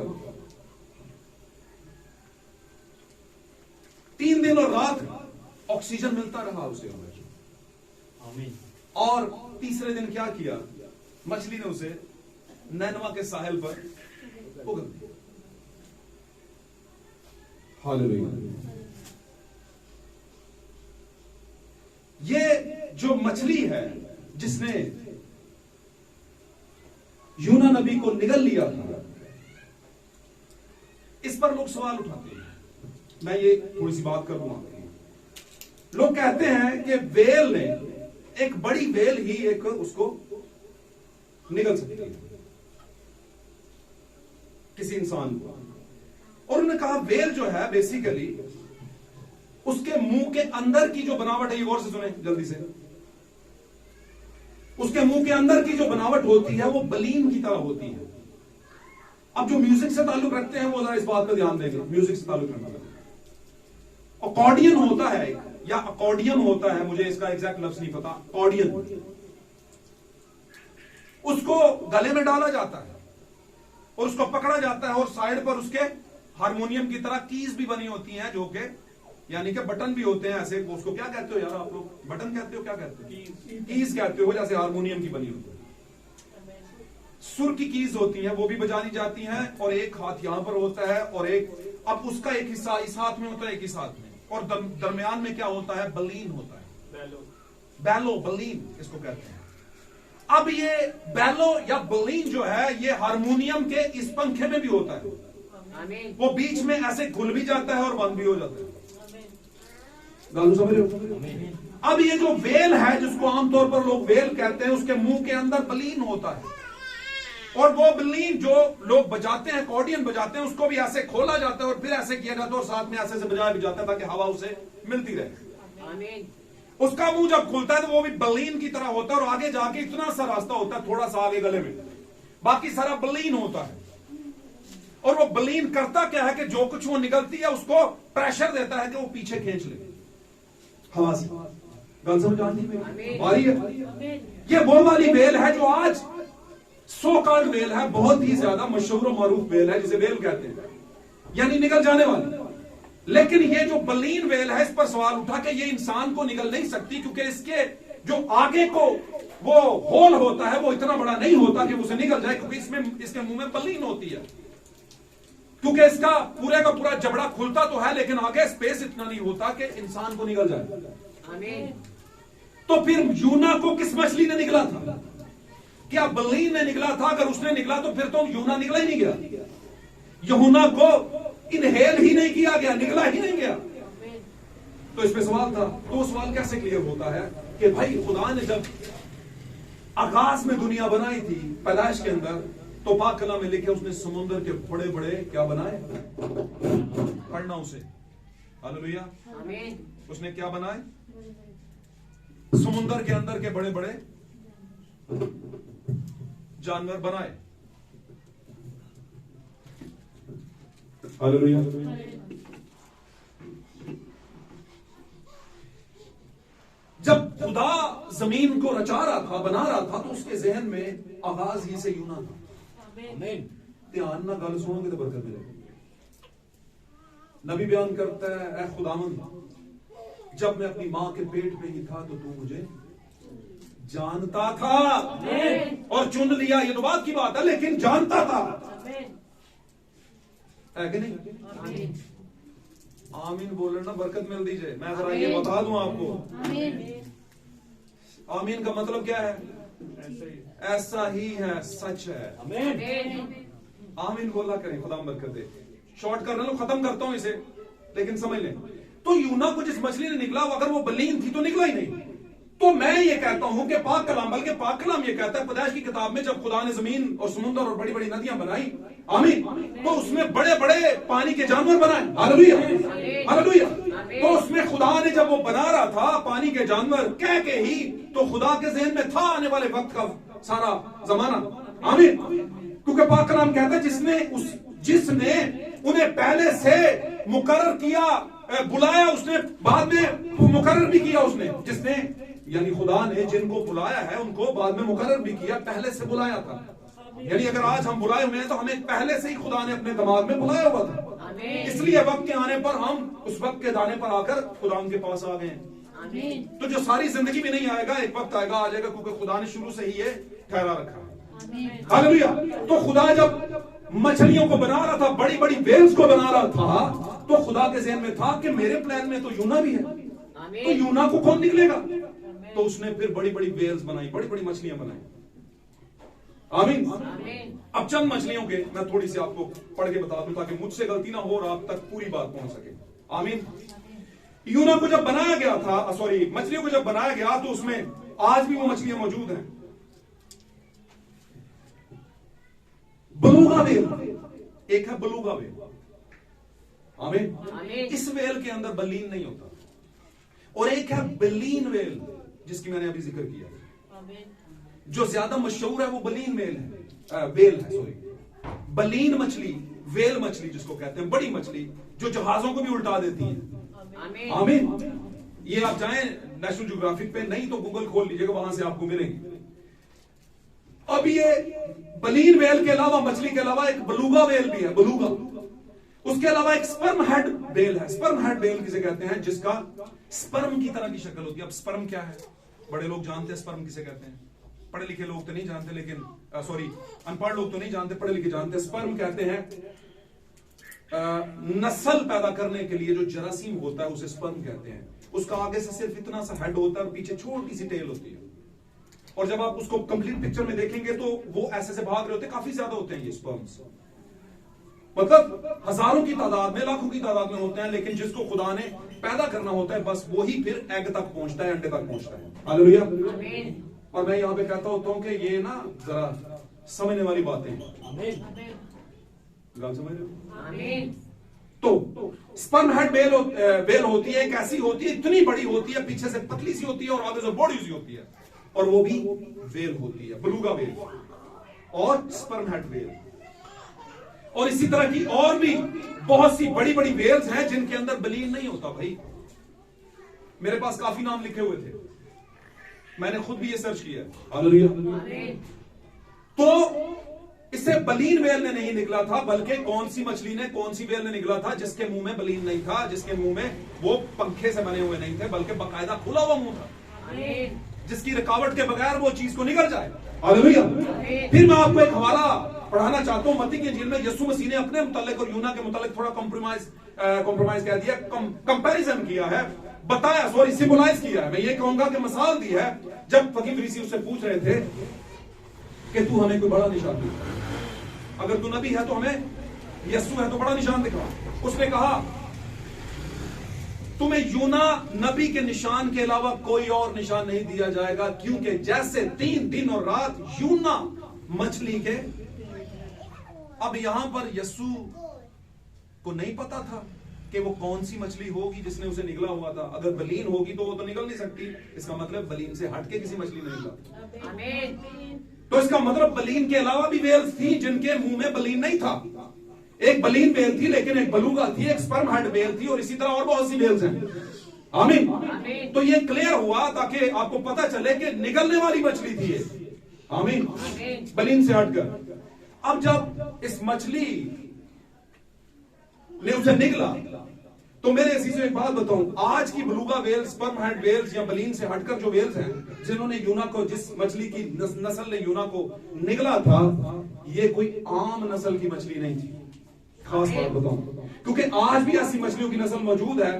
S2: 3 दिन और रात ऑक्सीजन मिलता रहा उसे। और तीसरे दिन क्या किया? मछली ने उसे नैनवा के साहिल पर उगल दिया। हालेलुया। ये जो मछली है जिसने यूना नबी को निगल लिया था, इस पर लोग सवाल उठाते हैं। मैं ये थोड़ी सी बात कर दूंगा। लोग कहते हैं कि वेल ने, एक बड़ी वेल ही एक उसको निगल सकती है किसी इंसान को। और उन्होंने कहा वेल जो है बेसिकली उसके मुंह के अंदर की जो बनावट है, ये गौर से सुने जल्दी से, उसके मुंह के अंदर की जो बनावट होती है वो बलीन की तरह होती है। अब जो म्यूजिक से ताल्लुक रखते हैं वो जरा इस बात पर ध्यान देंगे। म्यूजिक से ताल्लुक रखना, अकॉर्डियन होता है या अकॉर्डियन होता है, मुझे इसका एग्जैक्ट लफ्ज नहीं पता। अकॉर्डियन, उसको गले में डाला जाता है और उसको पकड़ा जाता है और साइड पर उसके हारमोनियम की तरह कीज भी बनी होती हैं, जो कि यानी कि बटन भी होते हैं ऐसे। उसको क्या कहते हो यार आप लोग? बटन कहते हो? क्या कहते हो? कीज कहते हो, जैसे हारमोनियम की बनी होती है। सुर की कीज होती हैं, वो भी बजानी जाती हैं। और एक हाथ यहां पर होता है और एक, अब उसका एक हिस्सा इस हाथ में होता है, एक इस हाथ में, और दरमियान में क्या होता है? बलीन होता है। बैलो, बलीन इसको कहते हैं। अब ये बैलो या बलीन जो है, ये हारमोनियम के इस पंखे में भी होता है। वो बीच में ऐसे खुल भी जाता है और बंद भी हो जाता है। गालू समझ रहे हो? अब ये जो वेल है, जिसको आमतौर पर लोग वेल कहते हैं, उसके मुंह के अंदर बलीन होता है। और वो बलीन जो लोग बजाते हैं, अकॉर्डियन बजाते हैं, उसको भी ऐसे खोला जाता है और फिर ऐसे किया जाता है और साथ में ऐसे से बजाया भी जाता है ताकि हवा उसे मिलती रहे। उसका मुंह जब खुलता है तो वो भी बलीन की तरह होता है और आगे जाके इतना सा रास्ता होता है, थोड़ा सा आगे गले में, बाकी सारा बलीन होता है। और वो बलीन करता क्या है कि जो कुछ वो निकलती है उसको प्रेशर देता है कि वो पीछे खींच ले हवा से। गल समझ आ रही है? ये वो वाली वेल है जो आज सो कॉल्ड वेल है, बहुत ही ज्यादा मशहूर और मारूफ वेल है, जिसे वेल कहते हैं, यानी निकल जाने वाली। लेकिन ये जो बलीन वेल है, इस पर सवाल उठा कि ये इंसान को निकल नहीं सकती, क्योंकि इसके जो आगे को वो होल होता है वो इतना बड़ा नहीं होता कि उसे निकल जाए, क्योंकि इसमें, इसके मुंह में बलीन होती है। क्योंकि इसका पूरे का पूरा जबड़ा खुलता तो है, लेकिन आगे स्पेस इतना नहीं होता कि इंसान को निकल जाए। तो फिर यूना को किस मछली ने निकला था? क्या बलीन ने निकला था? अगर उसने निकला तो फिर तो यूना निकला ही नहीं गया। यूना को इनहेल ही नहीं किया गया, निकला ही नहीं गया। तो इस पे सवाल था। तो सवाल कैसे क्लियर होता है कि भाई खुदा ने जब आकाश में दुनिया बनाई थी पैदाइश के अंदर, तो पाक कलाम में लिखे उसने समुद्र के बड़े बड़े क्या बनाए? पढ़ना उसे। हालेलुया। उसने क्या बनाए? समुद्र के अंदर के बड़े बड़े जानवर बनाए। हालेलुया। जब खुदा जमीन को रचा रहा था, बना रहा था, तो उसके जहन में आगाज ही से यूना था। ध्यान ना गल सुनोगे तो बरकत मिलेगी। नबी बयान करता है, ऐ खुदावंद, जब मैं अपनी मां के पेट में ही था तो तू मुझे जानता था और चुन लिया। ये तो बात की बात है, लेकिन जानता था, है कि नहीं? आमीन बोलना, बरकत मिल दीजिए। मैं जरा ये बता दूं आपको, आमीन का मतलब क्या है? ऐसा ही है, सच है। आमीन बोला करें, खुदा बरकत दे। शॉर्ट करना लो, खत्म करता हूं इसे, लेकिन समझ लें। तो यूना को जिस मछली ने निकला, अगर वो बलीन थी तो निकला ही नहीं। तो मैं ये कहता हूं कि पाक कलाम, बल्कि पाक कलाम ये कहता है पैदाइश की किताब में, जब खुदा ने जमीन और समुद्र और बड़ी बड़ी नदियां बनाई, आमीन, तो उसमें बड़े बड़े पानी के जानवर बनाए। Hallelujah, hallelujah. तो उसमें खुदा ने जब वो बना रहा था पानी के जानवर कह के ही, तो खुदा के ज़हन में था आने वाले वक्त का सारा जमाना, आमीन। क्योंकि पाक कलाम कहता है जिसने उन्हें पहले से मुकर्रर किया, बुलाया, उसने बाद में मुकर्रर भी किया, उसने जिसने यानी खुदा ने जिनको बुलाया है उनको बाद में मुकर्रर भी किया, पहले से बुलाया था। यानी अगर आज हम बुलाए हुए हैं तो हमें पहले से ही खुदा ने अपने दिमाग में बुलाया हुआ था, इसलिए वक्त के आने पर हम उस वक्त के दाने पर आकर खुदा के पास आ गए हैं। तो जो सारी जिंदगी में नहीं आएगा, एक वक्त आएगा, आ जाएगा, क्योंकि खुदा ने शुरू से ही ये ठहरा रखा है। हालेलुया। तो खुदा जब मछलियों को बना रहा था, बड़ी बड़ी वेल्स को बना रहा था, तो खुदा के ज़हन में था कि मेरे प्लान में तो यूना भी है, तो यूना को कौन निकलेगा? तो उसने फिर बड़ी बड़ी वेल्स बनाई, बड़ी बड़ी मछलियां बनाई, आमीन। अब चंद मछलियों के मैं थोड़ी सी आपको पढ़ के बता दूं ताकि मुझसे गलती ना हो और आप तक पूरी बात पहुंच सके, आमीन। यूना को जब बनाया गया था, सॉरी, मछलियों को जब बनाया गया, तो उसमें आज भी वो मछलियां मौजूद हैं। बलूगा वेल, एक है बलूगा वेल, आमीन। इस वेल के अंदर बलीन नहीं होता, और एक है बलीन वेल जिसकी मैंने अभी जिक्र किया। जो ज्यादा मशहूर है वो बलीन वेल है, सॉरी, बलीन मछली, वेल मछली जिसको कहते हैं, बड़ी मछली जो जहाजों को भी उल्टा देती है, आमीन। ये आप जाएं नेशनल ज्योग्राफिक पे, नहीं तो गूगल खोल लीजिएगा, वहां से आपको मिलेंगे। अब ये बलीन वेल के अलावा, मछली के अलावा एक बलूगा वेल भी है, बलूगा। उसके अलावा एक स्पर्म हेड वेल है। स्पर्म हेड वेल किसे कहते हैं? जिसका स्पर्म की तरह की शक्ल होती है। अब स्पर्म क्या है? बड़े लोग जानते हैं स्पर्म किसे कहते हैं, पढ़े लिखे लोग तो नहीं जानते, लेकिन सॉरी, अनपढ़ लोग तो नहीं जानते, पढ़े लिखे जानते हैं। स्पर्म कहते हैं नस्ल पैदा करने के लिए जो जरासीम होता है उसे स्पर्म कहते हैं। उसका आगे से सिर्फ इतना सा हेड होता है और पीछे छोटी सी टेल होती है, और जब आप उसको कंप्लीट पिक्चर में देखेंगे तो वो ऐसे से भाग रहे होते हैं, काफी ज्यादा होते हैं ये स्पर्म्स, मतलब हजारों की तादाद में, लाखों की तादाद में होते हैं, लेकिन जिसको खुदा ने पैदा करना होता है बस वही फिर एग तक पहुंचता है, अंडे तक पहुंचता है। हालेलुया। और मैं यहां पे कहता होता हूं कि ये ना जरा समझने वाली बातें हैं, समझ रहे हो? तो स्पर्म हेड वेल होती है, कैसी होती है? इतनी बड़ी होती है, पीछे से पतली सी होती है और आगे से बड़ी सी होती है, और वो भी वेल होती है, बलूगा वेल और स्पर्म हेड वेल। और इसी तरह की और भी बहुत सी बड़ी बड़ी वेल्स हैं जिनके अंदर बलीन नहीं होता। भाई मेरे पास काफी नाम लिखे हुए थे, मैंने खुद भी ये सर्च किया। हालेलुया। तो इससे बलीन वेल ने नहीं निकला था, बल्कि कौन सी मछली ने, कौन सी वेल ने निकला था जिसके मुंह में बलीन नहीं था, जिसके मुंह में वो पंखे से बने हुए नहीं थे, बल्कि बाकायदा खुला हुआ मुंह था, जिसकी रुकावट के बगैर वो चीज को निकल जाए। हालेलुया। फिर मैं आपको एक हवाला पढ़ाना चाहता हूं मत्ती की इंजील में। यीशु मसीह ने अपने मुतालिक और यूना के मुतालिक थोड़ा कॉम्प्रोमाइज कह दिया, कंपैरिजन किया है, बताया, सॉरी, सिंबलाइज किया है। मैं ये कहूंगा कि मिसाल दी है। जब फकीर फरीसी उससे पूछ रहे थे कि तू हमें कोई बड़ा निशान दिखा, अगर तू नबी है तो हमें, यीशु है तो बड़ा निशान दिखा। उसने कहा तुम्हें यूना नबी के निशान के अलावा कोई और निशान नहीं दिया जाएगा, क्योंकि जैसे 3 दिन और रात यूना मछली के। अब यहां पर यीशु को नहीं पता था कि वो कौन सी मछली होगी जिसने उसे निगला हुआ था। अगर बलीन होगी तो वो तो निकल नहीं सकती, इसका मतलब बलीन से हटके किसी मछली ने निकला। आमीन। तो इसका मतलब बलीन के अलावा भी वेल्स थी जिनके मुंह में बलीन नहीं था। एक बलीन वेल थी, लेकिन एक बलूगा थी, एक स्पर्म हेड वेल थी, और इसी तरह और बहुत सी वेल्स हैं। आमीन। तो ये क्लियर हुआ ताकि आपको पता चले कि निकलने वाली मछली थी ये। आमीन। बलीन से हटकर। अब जब इस मछली ने उसे निकला, तो मेरे अजीजों एक बात बताऊं, आज की बलूगा वेल्स, स्पर्म हेड वेल्स या बलीन से हटकर जो वेल्स हैं जिन्होंने यूना को, जिस मछली की नस्ल ने यूना को निगला था, ये कोई आम नस्ल की मछली नहीं थी। खास बात बताऊं, क्योंकि आज भी ऐसी मछलियों की नस्ल मौजूद है,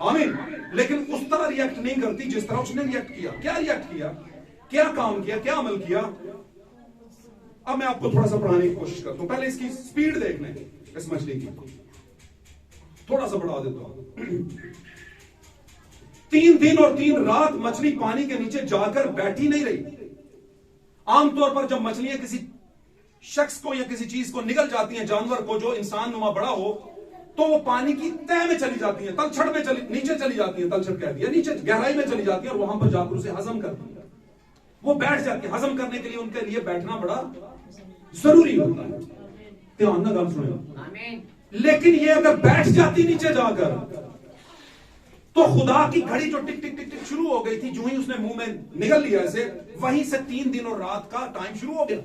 S2: आमीन, लेकिन उस तरह रिएक्ट नहीं करती जिस तरह उसने रिएक्ट किया। क्या रिएक्ट किया, क्या काम किया, क्या अमल किया? अब मैं आपको थोड़ा सा पढ़ाने की कोशिश करता हूं। पहले इसकी स्पीड देखने, इस मछली की थोड़ा सा बढ़ा देता हूं। 3 दिन और 3 रात मछली पानी के नीचे जाकर बैठी नहीं रही। आमतौर पर जब मछलियां किसी शख्स को या किसी चीज को निगल जाती हैं, जानवर को जो इंसान नुमा बड़ा हो, तो वो पानी की तह में चली जाती हैं, तलछट में नीचे चली जाती हैं, तलछट कह दिया, नीचे गहराई में चली जाती है और वहां पर जाकर उसे हजम करती है। वो बैठ जाती है। हजम करने के लिए उनके लिए बैठना बड़ा जरूरी होता है। ध्यान ना गल सुने। लेकिन ये अगर बैठ जाती नीचे जाकर, तो खुदा की घड़ी जो टिक टिक टिक टिक शुरू हो गई थी, जो ही उसने मुंह में निगल लिया ऐसे, वहीं से 3 दिन और रात का टाइम शुरू हो गया।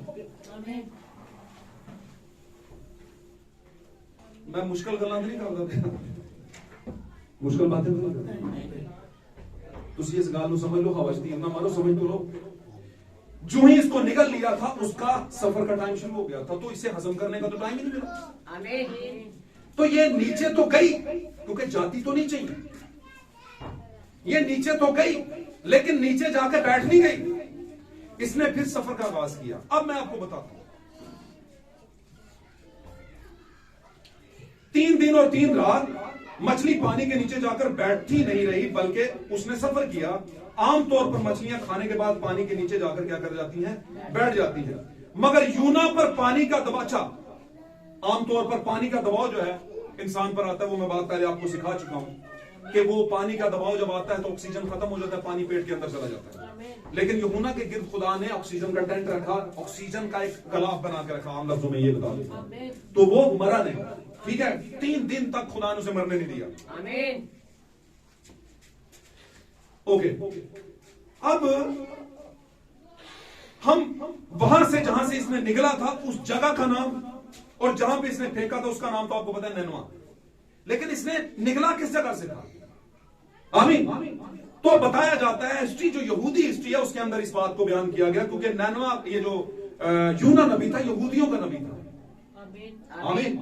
S2: मैं मुश्किल गल्लां नहीं करता, मुश्किल बातें तो नहीं करता। तुसी इस गाल को समझ लो, हवस तीर ना मारो, समझ तो लो। जो ही इसको निगल लिया था, उसका सफर का टाइम शुरू हो गया था, तो इसे हजम करने का तो टाइम ही नहीं मिला। तो ये नीचे तो गई, क्योंकि जाती तो नहीं चाहिए, ये नीचे तो गई, लेकिन नीचे जाकर बैठ नहीं गई। इसने फिर सफर का आगाज किया। अब मैं आपको बताता हूं, 3 दिन और 3 रात मछली पानी के नीचे जाकर बैठी नहीं रही, बल्कि उसने सफर किया। आमतौर पर मछलियां खाने के बाद पानी के नीचे जाकर क्या कर जाती हैं? बैठ जाती हैं। मगर यूना पर पानी का दबाव, अच्छा, आमतौर पर पानी का दबाव जो है इंसान पर आता है, वो मैं बात पहले आपको सिखा चुका हूं कि वो पानी का दबाव जब आता है तो ऑक्सीजन खत्म हो जाता है, पानी पेट के अंदर चला जाता है। लेकिन यूना के गिर्द खुदा ने ऑक्सीजन का टेंट रखा, ऑक्सीजन का एक गलाफ बना के रखा। आम लफ्जों में ये बता देता हूं, तो वो मरा नहीं। ठीक है, 3 दिन तक खुदा ने उसे मरने नहीं दिया।
S4: आमीन।
S2: ओके, अब हम वहां से जहां से इसने निकला था, उस जगह का नाम और जहां पे इसने फेंका था उसका नाम तो आपको पता है, नैनवा। लेकिन इसने निकला किस जगह से था? आमीन। तो बताया जाता है, हिस्ट्री जो यहूदी हिस्ट्री है उसके अंदर इस बात को बयान किया गया, क्योंकि नैनवा ये जो यूना नबी था, यहूदियों का नबी था। आमीन।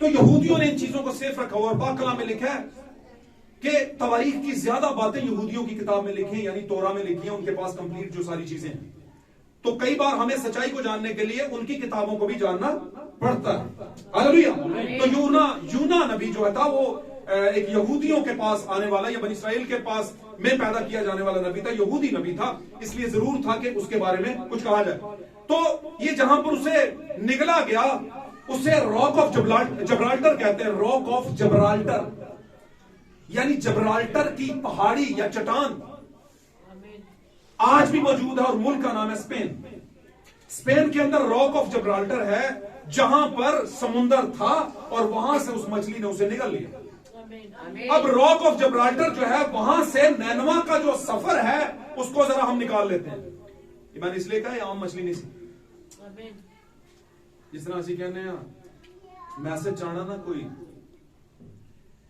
S2: तो यहूदियों ने इन चीजों को सेफ रखा हुआ। और पाक कलाम में लिखा है कि तवारीख की ज्यादा बातें यहूदियों की किताब में लिखी, यानी तोरा में लिखी है, उनके पास कंप्लीट जो सारी चीजें हैं। तो कई बार हमें सच्चाई को जानने के लिए उनकी किताबों को भी जानना पड़ता है। हालेलुया। तो यूना नबी जो था वो एक यहूदियों के पास आने वाला या बनी इस्राएल के पास में पैदा किया जाने वाला नबी था, यहूदी नबी था, इसलिए जरूर था कि उसके बारे में कुछ कहा जाए। तो ये जहां पर उसे निकला गया, उसे रॉक ऑफ जबराल्टर कहते हैं। रॉक ऑफ जबराल्टर यानी जबराल्टर की पहाड़ी या चट्टान आज भी मौजूद है और मुल्क का नाम है स्पेन। स्पेन के अंदर रॉक ऑफ जबराल्टर है, जहां पर समुंदर था और वहां से उस मछली ने उसे निगल लिया। अब रॉक ऑफ जबराल्टर जो है, वहां से नैनवा का जो सफर है उसको जरा हम निकाल लेते हैं। ये मैंने इसलिए कहा, आम मछली नहीं सी, जिस तरह असं कहने मैसेज जाना ना कोई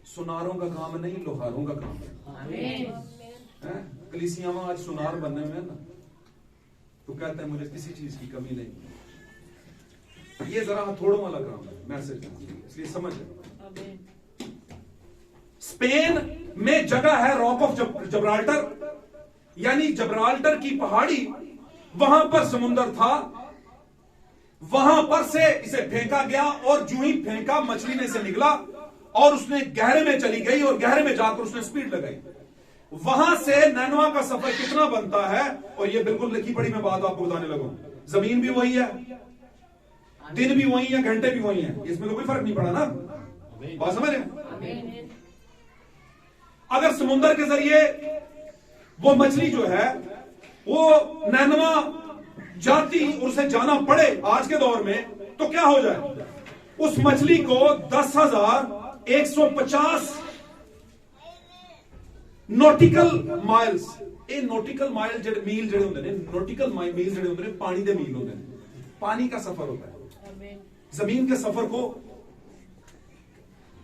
S2: सुनारों का काम नहीं, लोहारों का काम है। कलीसियां आज सुनार बनने में ना, तो कहते हैं मुझे किसी चीज की कमी नहीं। ये जरा हथौड़ों वाला काम है मैसेज, इसलिए समझ। स्पेन में जगह है रॉक ऑफ जबराल्टर, यानी जबराल्टर की पहाड़ी, वहां पर समुंदर था, वहां पर से इसे फेंका गया और जो ही फेंका मछली ने से निकला और उसने गहरे में चली गई और गहरे में जाकर उसने स्पीड लगाई। वहां से नैनवा का सफर कितना बनता है, और ये बिल्कुल लिखी पड़ी मैं बात आपको बताने लगूं। जमीन भी वही है, दिन भी वही है, घंटे भी वही है, इसमें तो कोई फर्क नहीं पड़ा ना। बात समझ रहे? अगर समुद्र के जरिए वो मछली जो है वो नैनवा जाती और उसे जाना पड़े आज के दौर में, तो क्या हो जाए? उस मछली को 10,150 नॉटिकल माइल्स, ये नॉटिकल माइल मील जड़े होंगे, नॉटिकल मील जड़े होंगे पानी दे मील होंगे, पानी का सफर होता है। जमीन के सफर को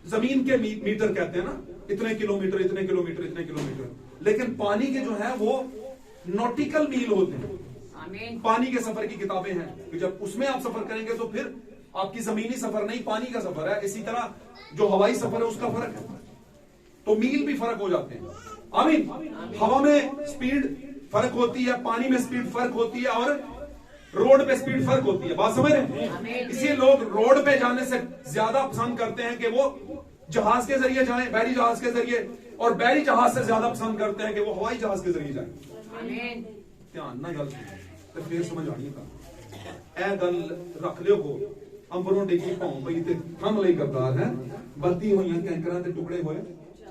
S2: जमीन के मीटर कहते हैं ना, इतने किलोमीटर, इतने किलोमीटर, इतने किलोमीटर। लेकिन पानी के जो है वो नॉटिकल मील होते हैं। पानी के सफर की किताबें हैं, तो जब उसमें आप सफर करेंगे तो फिर आपकी जमीनी सफर नहीं, पानी का सफर है। इसी तरह जो हवाई सफर है उसका फर्क है, तो मील भी फर्क हो जाते हैं। आमीन। हवा में स्पीड फर्क होती है, पानी में स्पीड फर्क होती है, और रोड पे स्पीड फर्क होती है। बात समझ रहे हैं? इसलिए लोग रोड पे जाने से ज्यादा पसंद करते हैं कि वो जहाज के जरिए जाएं, बहरी जहाज के जरिए, और बैरी जहाज से ज्यादा पसंद करते हैं कि वो हवाई जहाज के जरिए जाए।
S4: आमीन।
S2: ध्यान ना गल तो फिर समझ आनी था ए गल रख लियो को अंबरों डिगी पाऊं पई ते थम लई करदार है बत्ती हुई कैंकरां ते टुकड़े होए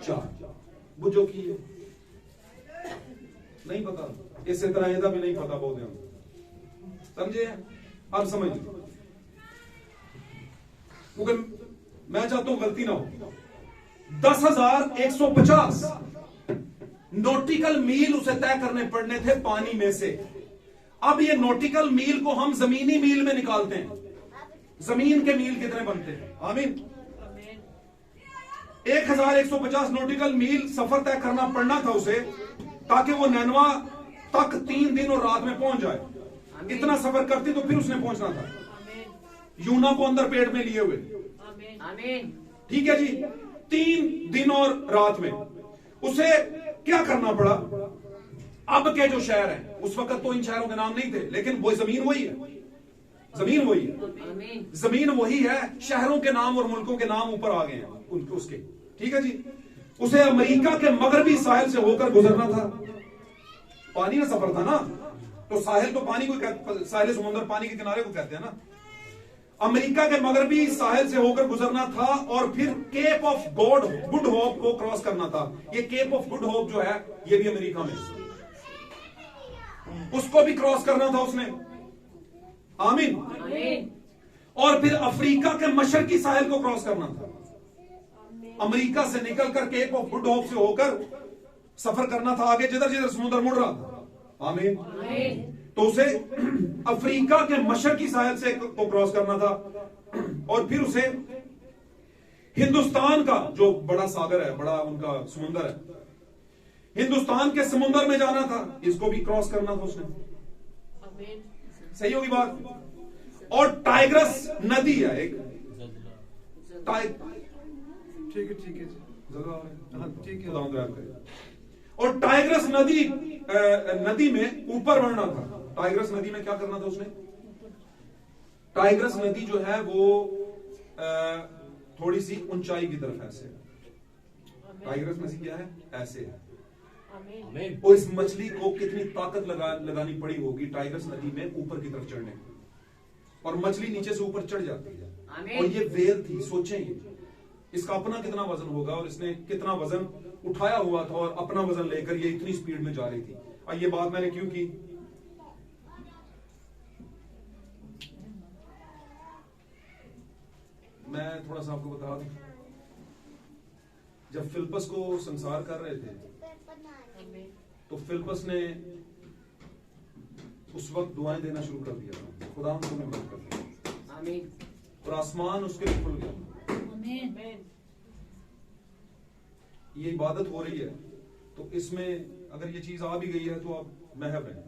S2: चार बुझो की है नहीं पता। इसी तरह ਇਹਦਾ भी नहीं पता बहुत समझे। अब समझ क्योंकि मैं चाहता हूं गलती ना हो। 10,150 नॉटिकल मील उसे तय करने पड़ने थे पानी में से। अब ये नॉटिकल मील को हम जमीनी मील में निकालते हैं। जमीन के मील कितने बनते हैं? आमीन। 1,150 नॉटिकल मील सफर तय करना पड़ना था उसे ताकि वो नैनवा तक 3 दिन और रात में पहुंच जाए। इतना सफर करती तो फिर उसने पहुंचना था यूना को अंदर पेट में लिए हुए।
S4: आमीन।
S2: ठीक है जी। 3 दिन और रात में उसे क्या करना पड़ा? अब के जो शहर हैं उस वक्त तो इन शहरों के नाम नहीं थे लेकिन वो जमीन वही है। जमीन वही है।
S4: आमीन।
S2: जमीन वही है। शहरों के नाम और मुल्कों के नाम ऊपर आ गए हैं उसके। ठीक है जी। उसे अमेरिका के मगरबी साहिल से होकर गुजरना था। पानी में सफर था ना तो साहिल तो पानी को साहिल समुद्र पानी के किनारे को कहते हैं ना। अमेरिका के मगरबी साहिल से होकर गुजरना था और फिर केप ऑफ गुड होप को क्रॉस करना था। ये केप ऑफ गुड होप जो है ये भी अमेरिका में, उसको भी क्रॉस करना था उसने। आमीन।
S4: आमीन।
S2: और फिर अफ्रीका के मशरकी साहिल को क्रॉस करना था। अमेरिका से निकलकर केप ऑफ गुड होप से होकर सफर करना था आगे जिधर जिधर समुद्र मुड़ रहा था। आमीन।
S4: आमीन।
S2: तो उसे अफ्रीका के मशरकी साहिल से को क्रॉस करना था और फिर उसे हिंदुस्तान का जो बड़ा सागर है, बड़ा उनका समुद्र है, हिंदुस्तान के समुद्र में जाना था। इसको भी क्रॉस करना था उसने।
S4: आमीन।
S2: सही होगी बात। और टाइग्रस नदी है एक
S3: ठीक है ठीक है ठीक है।
S2: और टाइग्रस नदी में ऊपर बढ़ना था। टाइग्रस नदी में क्या करना था उसने? टाइग्रस नदी जो है वो थोड़ी सी ऊंचाई की तरफ ऐसे है। टाइग्रस नदी क्या है? ऐसे है।
S4: आमीन।
S2: और इस मछली को कितनी ताकत लगानी पड़ी होगी टाइग्रस नदी में ऊपर की तरफ चढ़ने की। और मछली नीचे से ऊपर चढ़ जाती है।
S4: आमीन।
S2: और ये वेल थी। सोचें इसका अपना कितना वजन होगा और इसने कितना वजन उठाया हुआ था और अपना वजन लेकर ये इतनी स्पीड में जा रही थी। और ये बात मैंने क्यों की? मैं थोड़ा सा आपको बता दूं। जब फिलिपस को संसार कर रहे थे तो फिलिपस ने उस वक्त दुआएं देना शुरू कर दिया था। खुदा तुम्हें मदद कर दिया।
S4: आमीन।
S2: और आसमान उसके लिए खुल गया।
S4: आमीन।
S2: ये इबादत हो रही है तो इसमें अगर ये चीज आ भी गई है तो आप महब हैं।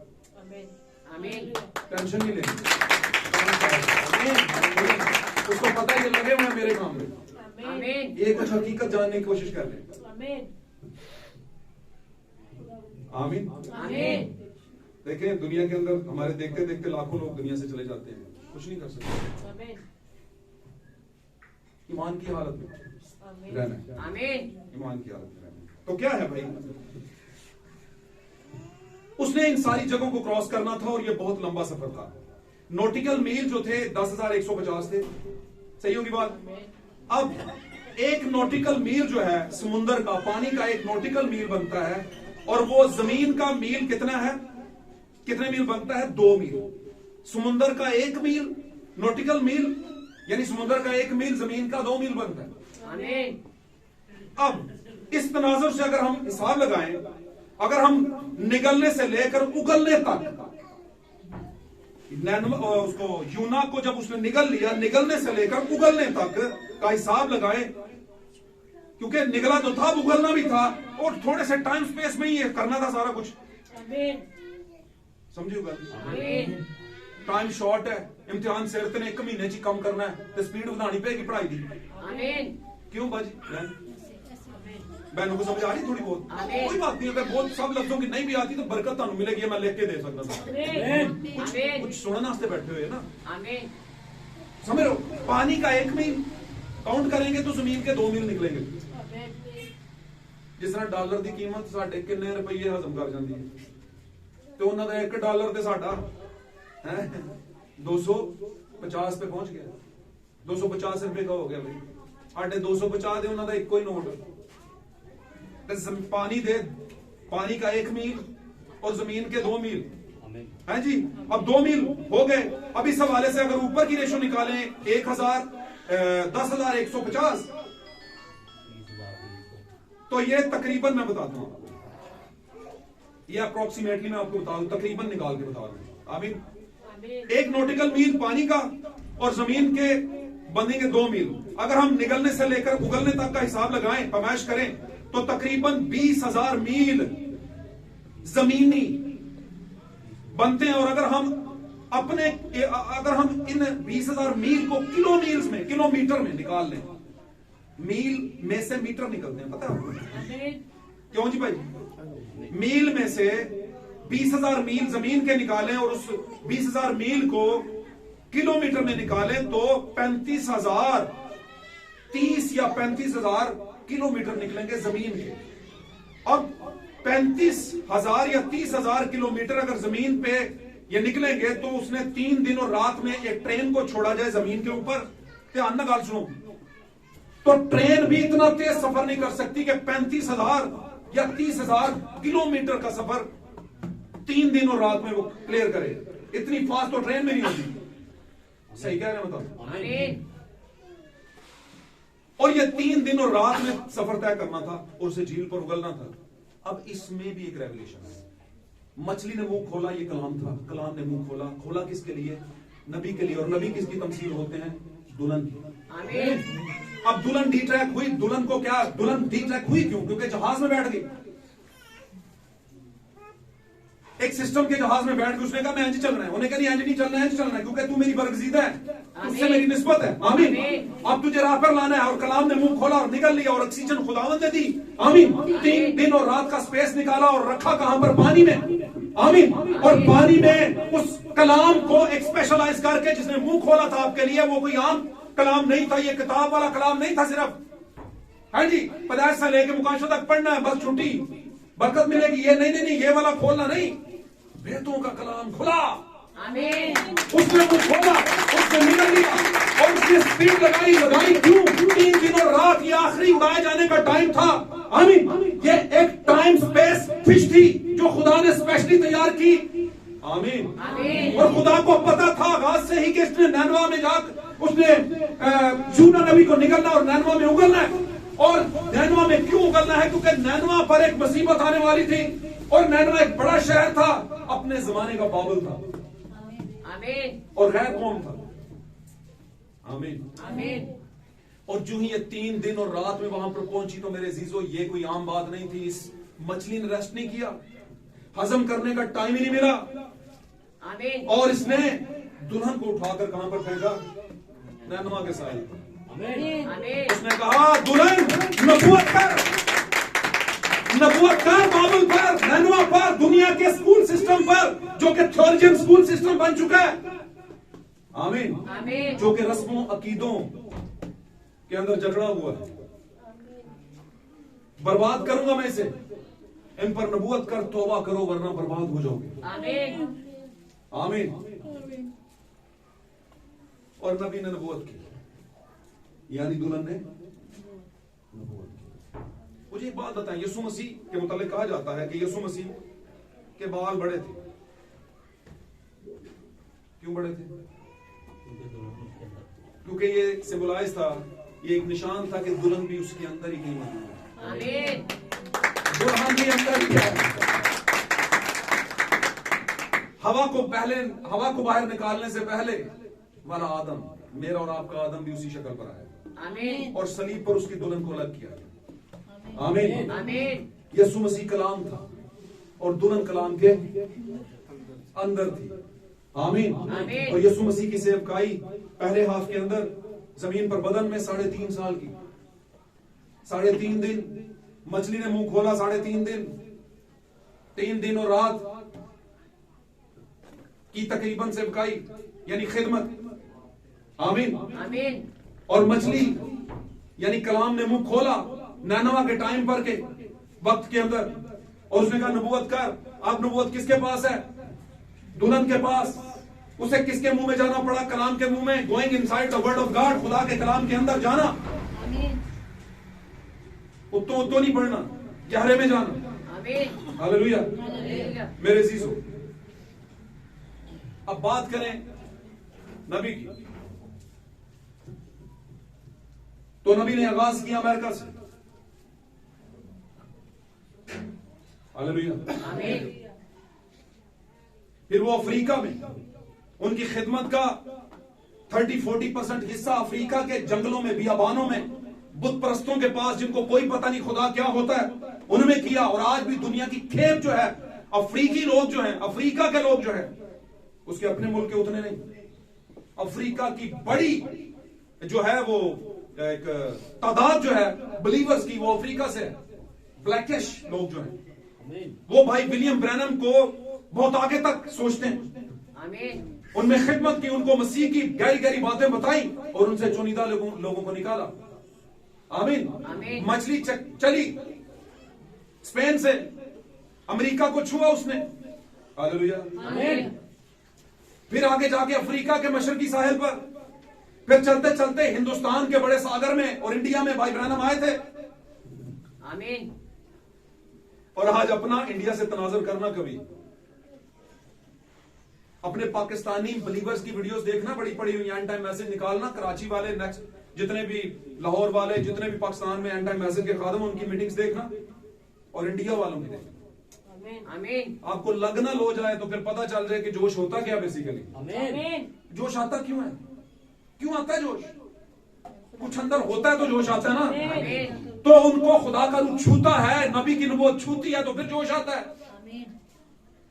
S4: आमीन। आमीन।
S2: टेंशन नहीं लेंगे। उसको पता है ये लगे हुए हैं मेरे काम में।
S4: आमीन।
S2: ये कुछ हकीकत जानने की कोशिश कर रहे हैं।
S4: आमीन।
S2: आमीन।
S4: आमीन।
S2: देखें दुनिया के अंदर हमारे देखते देखते लाखों लोग दुनिया से चले जाते हैं, कुछ नहीं कर सकते।
S4: आमीन।
S2: ईमान की हालत में रहना है।
S4: आमीन।
S2: ईमान की हालत में रहना है। तो क्या है भाई? उसने इन सारी जगहों को क्रॉस करना था और ये बहुत लंबा सफर था। नॉटिकल मील जो थे 10,150 थे। सही होगी बात? अब एक नॉटिकल मील जो है समुद्र का, पानी का एक नॉटिकल मील बनता है और वो जमीन का मील कितना है? कितने मील बनता है? 2 मील। समुद्र का 1 मील नॉटिकल मील यानी समुद्र का 1 मील जमीन का 2 मील बनता है।
S4: आमीन।
S2: अब इस तनाजुर से अगर हम हिसाब लगाएं, अगर हम निगलने से लेकर उगलने तक, उसको यूना को जब उसने निगल लिया, निगलने से लेकर उगलने तक का हिसाब लगाएं, क्योंकि निगला तो था, उगलना भी था और थोड़े से टाइम स्पेस में ही ये करना था सारा कुछ।
S4: आमीन।
S2: समझियो गल?
S4: आमीन।
S2: टाइम शॉर्ट है, इम्तिहान सिर ते ने 1 महीने च कम करना है तो स्पीड बढ़ानी पेगी पढ़ाई की।
S4: आमीन।
S2: क्यों बाजी? बहनों को समझ आ रही थोड़ी बहुत?
S4: आमीन।
S2: कोई बात नहीं, अगर बहुत सब लफ्जों की नहीं भी आती तो बरकत ਤੁਹਾਨੂੰ मिलेगी, मैं लिख के दे सकता था।
S4: आमीन।
S2: कुछ सुनने वास्ते बैठे हुए ना,
S4: आमीन।
S2: समझ लो। पानी का 1 मील काउंट करेंगे तो जमीन के 2 मील निकलेंगे। ਜਿਸ ਤਰ੍ਹਾਂ ਡਾਲਰ ਦੀ ਕੀਮਤ ਸਾਡੇ ਕਿੰਨੇ ਰੁਪਏ ਹਜ਼ਮ ਕਰ ਜਾਂਦੀ ਹੈ, ਤੇ ਉਹਨਾਂ ਦਾ $1 ਤੇ ਸਾਡਾ ਹੈ 250 पे पहुंच गया, 250 रुपए का हो गया भाई। साढ़े 250 दे उन्होंने एक कोई नोट, पानी दे, पानी का 1 मील और जमीन के 2 मील है जी। अब 2 मील हो गए। अब इस हवाले से अगर ऊपर की रेशो निकालें 10,150, तो ये तकरीबन मैं बताता हूं, ये अप्रोक्सीमेटली मैं आपको बता दूं, तकरीबन निकाल के बता रहा हूं। आमीन। 1 नॉटिकल मील पानी का और जमीन के बनेंगे 2 मील। अगर हम निकलने से लेकर उगलने तक का हिसाब लगाएं, पैमाइश करें, तो तकरीबन 20,000 मील जमीनी बनते हैं। और अगर हम इन 20,000 मील को किलोमीटर में निकाल लें, मील में से मीटर निकलते हैं, पता है आपको क्यों जी भाई? मील में से 20,000 मील जमीन के निकालें और उस 20,000 मील को किलोमीटर में निकालें तो 35,000 30 या 35,000 किलोमीटर निकलेंगे जमीन के। अब 35,000 या 30,000 किलोमीटर अगर जमीन पे ये निकलेंगे तो उसने 3 दिन और रात में एक ट्रेन को छोड़ा जाए जमीन के ऊपर, ध्यान ना गाल सुनो, तो ट्रेन भी इतना तेज सफर नहीं कर सकती कि 35,000 या 30,000 किलोमीटर का सफर 3 दिन और रात में वो क्लियर करे। इतनी फास्ट तो ट्रेन में नहीं होती। सही कह रहे हैं बताओ। और ये 3 दिन और रात में सफर तय करना था और उसे झील पर उगलना था। अब इसमें भी एक रेवलेशन है। मछली ने मुंह खोला, ये कलाम था, कलाम ने मुंह खोला। खोला किसके लिए? नबी के लिए। और नबी किसकी तमसील होते हैं? दुल्हन की। अब दुल्हन डी ट्रैक हुई। दुल्हन को क्या, दुल्हन डी ट्रैक हुई क्यों? क्योंकि जहाज में बैठ गई, एक सिस्टम के जहाज में बैठ के उसने कहा मैं इंज चलना है, उन्हें कहा नहीं इंज नहीं चलना है, इंज चलना है, क्योंकि तू मेरी बरगजीदा है, उससे मेरी निस्बत है। आमीन। अब तुझे राह पर लाना है। और कलाम ने मुंह खोला और निकल लिया और ऑक्सीजन खुदावंद ने दी। आमीन। 3 दिन और रात का स्पेस निकाला और रखा कहां पर? पानी में। आमीन। और पानी में उस कलाम को एक स्पेशलाइज करके जिसने मुंह खोला था आपके लिए, वो कोई आम कलाम नहीं था, ये किताब वाला कलाम नहीं था सिर्फ, है जी, पैदाइश से लेके मुकाशा तक पढ़ना है बस, छुट्टी बरकत मिलेगी, ये नहीं, ये वाला खोलना नहीं। बेतों का कलाम खुला, उसने मुंह खोला, उसने निकल लिया और उसने स्पीड लगाई। क्यों? 3 दिन और रात, ये आखिरी उड़ाए जाने का टाइम था। आमीन। ये एक टाइम स्पेस फिश थी जो खुदा ने स्पेशली तैयार की। आमीन। और खुदा को पता था आगाज से ही कि इसने नैनवा में जाकर उसने यूना नबी को निकलना और नैनवा में उगलना है। और नैनवा में क्यों उगलना है? क्योंकि नैनवा पर एक मुसीबत आने वाली थी और नैनवा एक बड़ा शहर था, अपने जमाने का बाबुल था। आमीन। और गैर कौम था। आमीन। आमीन। और जो ही ये 3 दिन और रात में वहां पर पहुंची तो मेरे जीजो, ये कोई आम बात नहीं थी। इस मछली ने रेस्ट नहीं किया, हजम करने का टाइम ही नहीं मिला। आमीन। और इसने दुल्हन को उठाकर कहां पर फेंका? नैनवा के साहिल पर। उसने कहा दुल्हन नबूवत कर बाबुल पर, नैनवा पर, दुनिया के स्कूल सिस्टम पर जो कि थ्योलॉजियन स्कूल सिस्टम बन चुका है। आमीन। जो कि रस्मों अकीदों के अंदर झगड़ा हुआ है। बर्बाद करूंगा मैं इसे, इन पर नबूवत कर, तौबा करो वरना बर्बाद हो जाओगे। आमीन। और नबी ने नबूवत की, यानी दुल्हन ने नबूवत की। मुझे एक बात बताएं, यीशु मसीह के मुताबिक कहा जाता है कि यीशु मसीह के बाल बड़े थे। क्यों बड़े थे? क्योंकि ये सिंबलाइज था, ये एक निशान था कि दुल्हन भी उसके अंदर ही कहीं मौजूद है। दुल्हन भी अंदर ही है। हवा को बाहर निकालने से पहले वाला आदम, मेरा और आपका आदम भी उसी शक्ल पर आया। आमीन। और सलीब पर उसकी दुल्हन को अलग किया। आमीन। आमीन। यीशु मसीह कलाम था और दुल्हन कलाम के अंदर थी। आमीन। और यीशु मसीह की सेवकाई पहले हाफ के अंदर जमीन पर बदन में 3.5 साल की, 3.5 दिन मछली ने मुंह खोला, 3.5 दिन, 3 दिन और रात की तकरीबन सेवकाई यानी खिदमत। आमीन। आमीन। और मछली यानी कलाम ने मुंह खोला नैनवा के टाइम पर के वक्त के अंदर, और उसने कहा नबूवत कर। अब नबूवत किसके पास है? दुल्हन के पास। उसे किसके मुंह में जाना पड़ा? कलाम के मुंह में। Going inside the word of God, खुदा के कलाम के अंदर जाना। उत्तो नहीं पढ़ना, गहरे में जाना। हालेलुया मेरे अजीजों। अब बात करें नबी की, तो नबी ने आगाज किया अमेरिका से। हालेलुया। फिर वो अफ्रीका में उनकी खिदमत का 30-40% हिस्सा अफ्रीका के जंगलों में, बियाबानों में, बुत परस्तों के पास, जिनको कोई पता नहीं खुदा क्या होता है, उनमें किया। और आज भी दुनिया की खेप जो है, अफ्रीकी लोग जो हैं, अफ्रीका के लोग जो हैं, उसके अपने मुल्क के उतने नहीं। अफ्रीका की बड़ी जो है वो एक तादाद जो है बिलीवर्स की, वो अफ्रीका से है। ब्लैकिश लोग जो हैं, वो भाई विलियम ब्रैनम को बहुत आगे तक सोचते हैं। उनमें खिदमत की, उनको मसीह की गहरी गहरी बातें बताई और उनसे चुनिंदा लोगों को निकाला। आमीन। मछली चली स्पेन से, अमेरिका को छुआ उसने। हालेलुया। फिर आगे जाके अफ्रीका के मशरकी साहिल पर, फिर चलते चलते हिंदुस्तान के बड़े सागर में और इंडिया में भाई ब्रैनम आए थे।
S4: आमीन।
S2: और आज अपना इंडिया से तनाजुर करना, कभी अपने पाकिस्तानी बिलीवर्स की वीडियोस देखना, बड़ी पड़ी हुई एंड टाइम मैसेज निकालना, कराची वाले, नेक्स्ट जितने भी लाहौर वाले, जितने भी पाकिस्तान में एंड टाइम मैसेज के खादम, उनकी मीटिंग्स देखना, और इंडिया वालों की देखना।
S4: आमीन।
S2: आपको लगना लो जाए तो फिर पता चल जाए कि जोश होता क्या बेसिकली।
S4: आमीन।
S2: जोश आता क्यों है? क्यों आता है जोश? कुछ अंदर होता है तो जोश आता है ना।
S4: आमीन।
S2: तो उनको खुदा का रूह छूता है, नबी की नबूवत छूती है, तो फिर जोश आता है।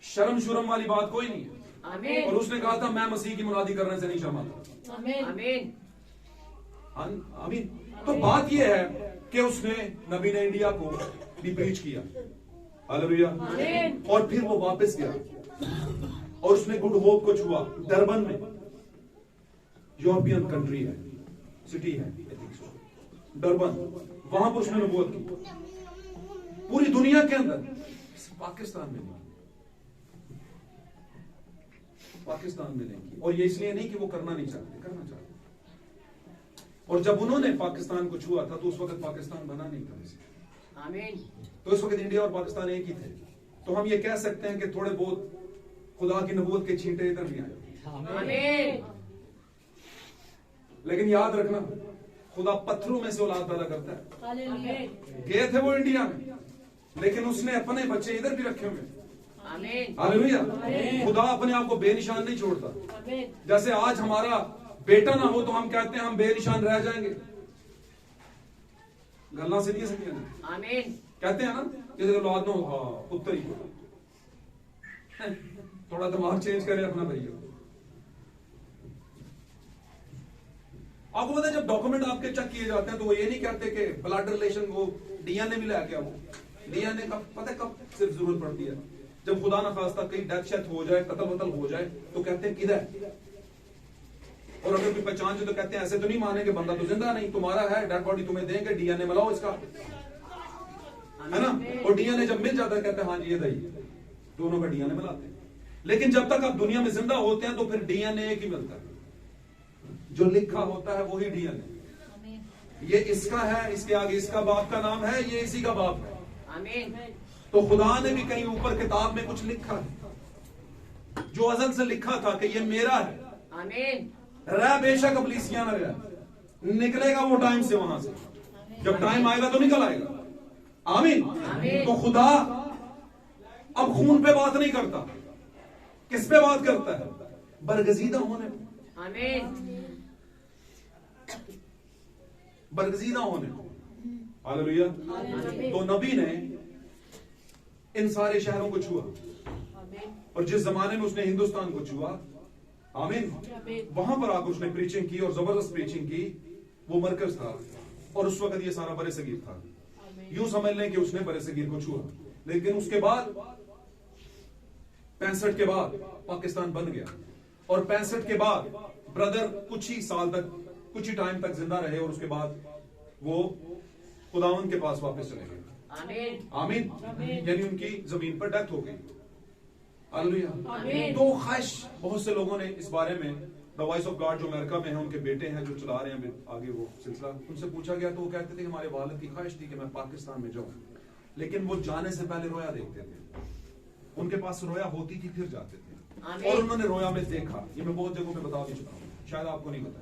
S2: शर्म शुरम वाली बात कोई नहीं है।
S4: आमीन।
S2: और उसने कहा था मैं मसीह की मुनादी करने से नहीं शर्माता।
S4: आमीन।
S2: आमीन। तो बात यह है कि उसने, नबी ने इंडिया को भी प्रीच किया। हालेलुया। और फिर वो वापस गया और उसने गुड होप को छुआ। डरबन में, यूरोपियन कंट्री है, सिटी है डरबन, वहां पर उसने नबूवत की। पूरी दुनिया के अंदर, पाकिस्तान में नहीं, पाकिस्तान में नहीं की। और ये इसलिए नहीं कि वो करना नहीं चाहते, करना चाहते। और जब उन्होंने पाकिस्तान को छुआ था तो उस वक्त पाकिस्तान बना नहीं था।
S4: आमीन।
S2: तो इस वक्त इंडिया और पाकिस्तान एक ही थे। तो हम ये कह सकते हैं कि थोड़े बहुत खुदा की नबूवत के छींटे इधर भी आए।
S4: आमीन।
S2: लेकिन याद रखना, खुदा पत्थरों में से औलाद पैदा करता है।
S4: आमीन।
S2: गए थे वो इंडिया में, लेकिन उसने अपने बच्चे इधर भी रखे हुए।
S4: आमीन।
S2: हालेलुया। खुदा अपने आप को बेनिशान नहीं छोड़ता।
S4: आमीन।
S2: जैसे आज हमारा बेटा ना हो तो हम कहते हैं हम बेनिशान रह जाएंगे। गल्ला सीधी सीधी
S4: आमीन।
S2: कहते हैं ना, जैसे औलाद ना हो, हाँ पुत्र ही हो। थोड़ा दिमाग चेंज करें अपना भैया। आपको पता है जब डॉक्यूमेंट आपके चेक किए जाते हैं तो वो ये नहीं कहते कि ब्लड रिलेशन, वो डीएनए मिला है क्या? वो डीएनए का पता है कब सिर्फ जरूरत पड़ती है? जब खुदा ना खास्ता कहीं डेथ शेथ हो जाए, कत्ल वतल हो जाए, तो कहते हैं किधर है। और अगर कोई पहचान जो तो कहते हैं ऐसे तो नहीं माने कि बंदा तो जिंदा नहीं, तुम्हारा है, डेड बॉडी तुम्हें देंगे, डीएनए मिलाओ इसका, है ना। और डीएनए जब मिल जाता है कहते हैं हाँ जी ये दही, दोनों का डीएनए मिलाते हैं। लेकिन जब तक आप दुनिया में जिंदा होते हैं तो फिर डीएनए एक ही मिलता है, जो लिखा होता है वही डीएनए। ये इसका है, इसके आगे इसका बाप का नाम है, ये इसी का बाप है।
S4: आमीन।
S2: तो खुदा ने भी कहीं ऊपर किताब में कुछ लिखा है, जो अजल से लिखा था कि ये मेरा है।
S4: आमीन।
S2: रह बेशक अबलीसिया न रह, निकलेगा वो टाइम से, वहां से जब टाइम आएगा तो निकल आएगा। आमीन। तो खुदा अब खून पे बात नहीं करता, किस पे बात करता है? बरगजीदा होने पे।
S4: आमीन।
S2: बरगजीदा होने। हालेलुया। तो नबी ने इन सारे शहरों को छुआ, और जिस जमाने में उसने हिंदुस्तान को छुआ, आमीन, वहां पर आकर उसने प्रीचिंग की और जबरदस्त प्रीचिंग की। वो मरकज था और उस वक्त ये सारा बड़े सगीर था। यूं समझ लें कि उसने बड़े सगीर को छुआ। लेकिन उसके बाद 65 के बाद पाकिस्तान बन गया, और 65 के बाद ब्रदर कुछ ही साल तक, कुछ ही टाइम तक जिंदा रहे, और उसके बाद वो खुदावंद के पास वापस चले गए।
S4: आमीन।
S2: आमीन। यानी उनकी जमीन पर डेथ हो गई। हालेलुया।
S4: आमीन।
S2: तो ख्वाहिश बहुत से लोगों ने इस बारे में, द वॉइस ऑफ गॉड जो अमेरिका में है, उनके बेटे हैं जो चला रहे हैं आगे वो सिलसिला, उनसे पूछा गया तो वो कहते थे कि हमारे वालिद की ख्वाहिश थी कि मैं पाकिस्तान में जाऊं, लेकिन वो जाने से पहले रोया देखते थे। उनके पास रोया होती थी फिर जाते थे। और उन्होंने रोया में देखा, ये मैं बहुत जगहों पे बता भी चुका हूँ, शायद आपको नहीं पता।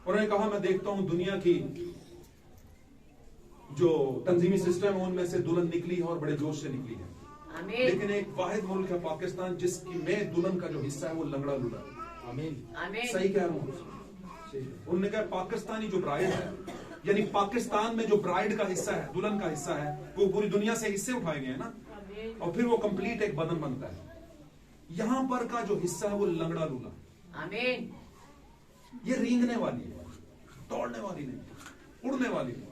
S2: उन्होंने कहा मैं देखता हूँ दुनिया की जो तंजीमी सिस्टम है उनमें से दुल्हन निकली है और बड़े जोश से निकली है, लेकिन एक वाहिद मुल्क है पाकिस्तान जिसकी में दुल्हन का जो हिस्सा है वो लंगड़ा लूला है। सही कह रहा हूँ। उन्होंने कहा पाकिस्तानी जो ब्राइड है, यानी पाकिस्तान में जो ब्राइड का हिस्सा है, दुल्हन का हिस्सा है, वो पूरी दुनिया से हिस्से उठाए गए हैं ना, और फिर वो कंप्लीट एक बदन बनता है। यहां पर का जो हिस्सा है वो लंगड़ा लूला,
S4: आमीन।
S2: ये रेंगने वाली है, दौड़ने वाली नहीं, उड़ने वाली नहीं।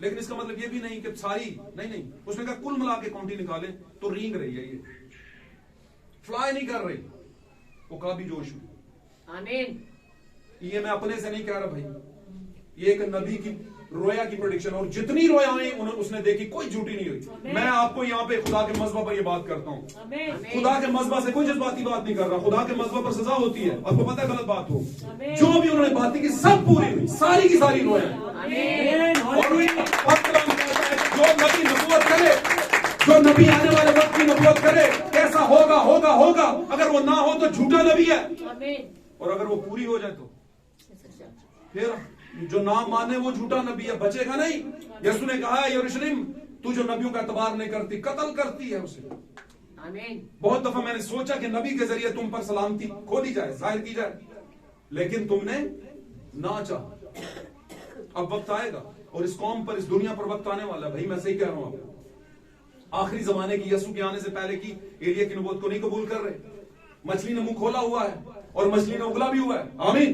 S2: लेकिन इसका मतलब ये भी नहीं कि सारी नहीं, उसने कहा कुल मिला के काउंटी निकाले तो रेंग रही है, ये फ्लाई नहीं कर रही, वो का भी जोश में।
S4: आमीन।
S2: ये मैं अपने से नहीं कह रहा भाई, ये एक नबी की रोया की प्रेडिक्शन, और जितनी रोयाएं उसने देखी कोई झूठी नहीं हुई। मैं आपको यहाँ पे खुदा के मजबा पर ये बात करता हूँ, खुदा के मजबा से कोई जज्बाती बात नहीं कर रहा। खुदा के मजबा पर सजा होती है, आपको पता है गलत बात हो, जो भी उन्होंने बातें की सब पूरी हुई, सारी की सारी रोया। और जो नबी नबूवत करे, जो नबी आने वाले वक्त की नबूवत करे, कैसा होगा होगा होगा, अगर वो ना हो तो झूठा नबी है, और अगर वो पूरी हो जाए तो फिर जो ना माने वो झूठा नबी है, बचेगा नहीं। यीशु ने कहा है यरूशलेम तू जो नबियों का एतबार नहीं करती कत्ल करती है उसे।
S4: आमीन।
S2: बहुत दफा मैंने सोचा कि नबी के जरिए तुम पर सलामती खोली जाए, जाहिर की जाए, लेकिन तुमने ना चाहा। अब वक्त आएगा और इस कौम पर, इस दुनिया पर वक्त आने वाला है। भाई मैं सही कह रहा हूं आपको, आखिरी जमाने की यीशु के आने से पहले की एलिया की नबूवत को नहीं कबूल कर रहे। मछली ने मुंह खोला हुआ है और मछली ने उगला भी हुआ है। आमीन।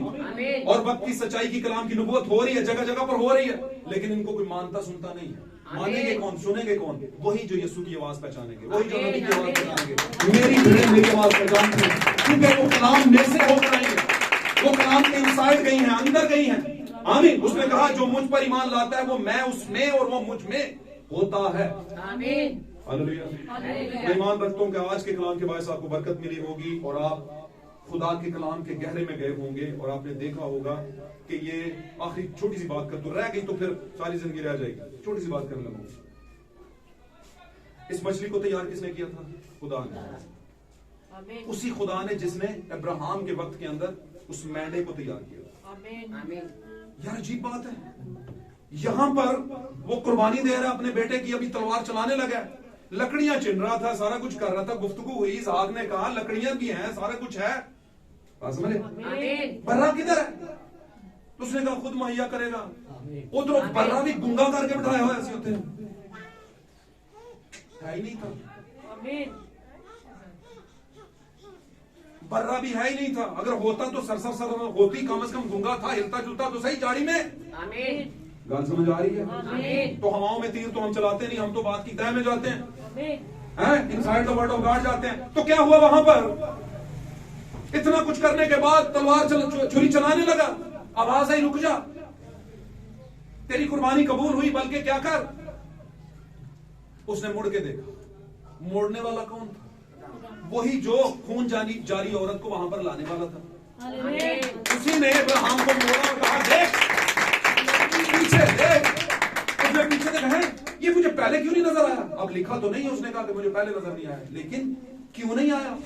S2: और वक्त की सच्चाई की कलाम की नबूवत हो रही है, जगह जगह पर हो रही है, लेकिन इनको कोई मानता सुनता नहीं है। मानेंगे कौन, सुनेंगे कौन? वही जो यीशु की आवाज पहचानेंगे, वही जो नबी की आवाज पहचानेंगे। मेरी भेड़ मेरी आवाज पहचानती है, क्योंकि वो कलाम में से होकर आई है, वो कलाम के इनसाइड गई है, अंदर गई है। आमीन। उसने कहा जो मुझ पर ईमान लाता है वो मैं उसमें और वो मुझ में होता है।
S4: आमीन।
S2: हालेलुया। ईमान रखता हूं कि आज के कलाम के बाद आपको बरकत मिली होगी और आप खुदा के कलाम के गहरे में गए होंगे और आपने देखा होगा कि ये आखिरी छोटी सी बात कर तो रह गई तो फिर सारी जिंदगी रह जाएगी। छोटी सी बात करने लगा, इस मछली को तैयार किसने किया था? खुदा ने। उसी खुदा ने जिसने अब्राहम के वक्त के अंदर उस मेंढे को तैयार किया।
S4: आमीन।
S2: यार अजीब बात है, यहां पर वो कुर्बानी दे रहा है अपने बेटे की, अभी तलवार चलाने लगा, लकड़ियां चिन रहा था, सारा कुछ कर रहा था, गुफ्तगू हुई, इसहाक ने कहा लकड़ियां भी हैं, सारा कुछ है, समझे? बर्रा किधर है? उसने कहा खुद मुहैया करेगा। वो तो बर्रा भी गुंगा करके बिठाया हुआ ऐसे होते है ही नहीं था, बर्रा भी है ही नहीं था। अगर होता तो सर होती, कम से कम गुंगा था, हिलता जुलता तो सही जाड़ी में।
S4: आमीन।
S2: गाल समझ आ रही है? तो हवाओं में तीर तो हम चलाते नहीं, हम तो बात की तह में जाते हैं, inside the word of God जाते हैं। तो क्या हुआ वहां पर? इतना कुछ करने के बाद तलवार छुरी चलाने लगा, आवाज आई रुक जा, तेरी कुर्बानी कबूल हुई, बल्कि क्या कर। उसने मुड़ के देखा, मोड़ने वाला कौन था? वही जो खून जारी औरत को वहां पर लाने वाला था। उसी ने अब्राहम को मोड़ा और कहा देख पीछे देख। उसने पीछे देखा है, ये मुझे पहले क्यों नहीं नजर आया? अब लिखा तो नहीं है, उसने कहा कि मुझे पहले नजर नहीं आया, लेकिन क्यों नहीं आया?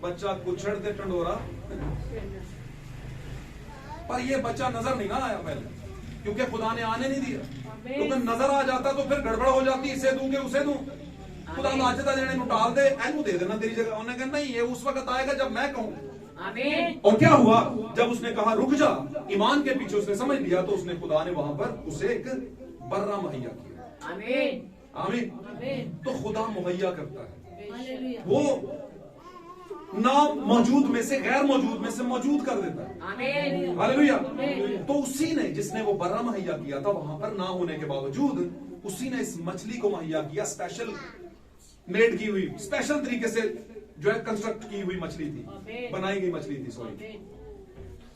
S2: बच्चा कुछड़ते टंडोरा, पर ये बच्चा नजर नहीं ना आया पहले, क्योंकि खुदा ने आने नहीं दिया। क्योंकि नजर आ जाता तो फिर गड़बड़ हो जाती, इसे दूंगे उसे दूं, खुदा नाचता देने टाल दे, एनू दे देना तेरी जगह। उन्होंने कहा नहीं, ये उस वक्त आएगा जब मैं कहूं।
S4: आमीन।
S2: और क्या हुआ? जब उसने कहा रुक जा, ईमान के पीछे उसने समझ लिया, तो उसने खुदा ने वहां पर उसे एक बर्रा मुहैया किया।
S4: आमीन।
S2: आमीन। तो खुदा मुहैया करता है, वो ना मौजूद में से गैर मौजूद में से मौजूद कर देता है।
S4: आमीन।
S2: हालेलुया। तो उसी ने जिसने वो बर्रा मुहैया किया था, वहां पर ना होने के बावजूद उसी ने इस मछली को मुहैया किया। स्पेशल मेड की हुई, स्पेशल तरीके से जो है कंस्ट्रक्ट की हुई मछली थी, बनाई गई मछली थी। सॉरी,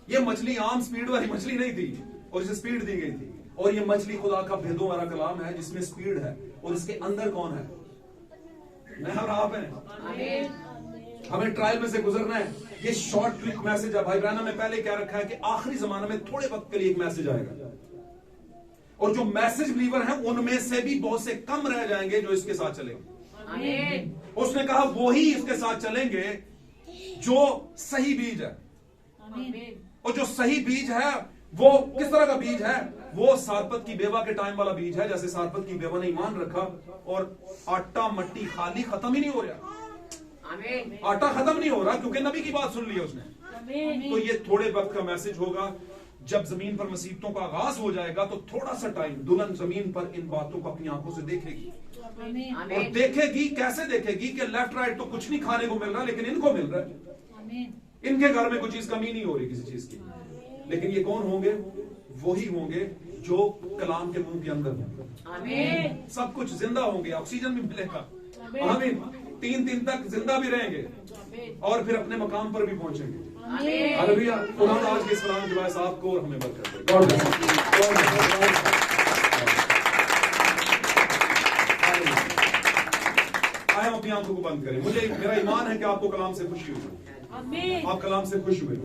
S2: ये मछली आम स्पीड वाली मछली नहीं थी, और इसे स्पीड दी गई थी। और ये मछली खुदा का भेदों वाला कलाम है जिसमें स्पीड है। और इसके अंदर कौन है? मैं और आप हैं। हमें ट्रायल में से गुजरना है। ये शॉर्ट क्विक मैसेज है। भाई बहनों ने पहले क्या रखा है कि आखिरी जमाने में थोड़े वक्त के लिए एक मैसेज आएगा, और जो मैसेज बिलीवर हैं उनमें से भी बहुत से कम रह जाएंगे जो इसके साथ चलेंगे। उसने कहा वो ही इसके साथ चलेंगे जो सही बीज है। और जो सही बीज है वो किस तरह का बीज है? वो सारपत की बेवा के टाइम वाला बीज है। जैसे सारपत की बेवा ने ईमान रखा और आटा मट्टी खाली खत्म ही नहीं हो रहा। आटा खत्म नहीं हो रहा क्योंकि नबी की बात सुन ली उसने। तो ये थोड़े वक्त का मैसेज होगा। जब जमीन पर मुसीबतों का आगाज हो जाएगा तो थोड़ा सा टाइम दुल्हन जमीन पर इन बातों को अपनी आंखों से देखेगी। और देखेगी, कैसे देखेगी कि लेफ्ट राइट तो कुछ नहीं खाने को मिल रहा, लेकिन इनको मिल रहा है। इनके घर में कोई चीज कमी नहीं हो रही किसी चीज की। लेकिन ये कौन होंगे? वही होंगे जो कलाम के मुंह के अंदर होंगे। सब कुछ जिंदा होंगे, ऑक्सीजन भी मिलेगा। आमीन। 3 दिन तक जिंदा भी रहेंगे और फिर अपने मकाम पर भी पहुंचेंगे। हालेलुया। खुदा आज के इस कलाम के बाद आपको और हमें बरकत दे। God bless you. आए हम अपनी आंखों को बंद करें। मेरा ईमान है कि आपको कलाम से खुशी हुई। आप कलाम से खुश हुए।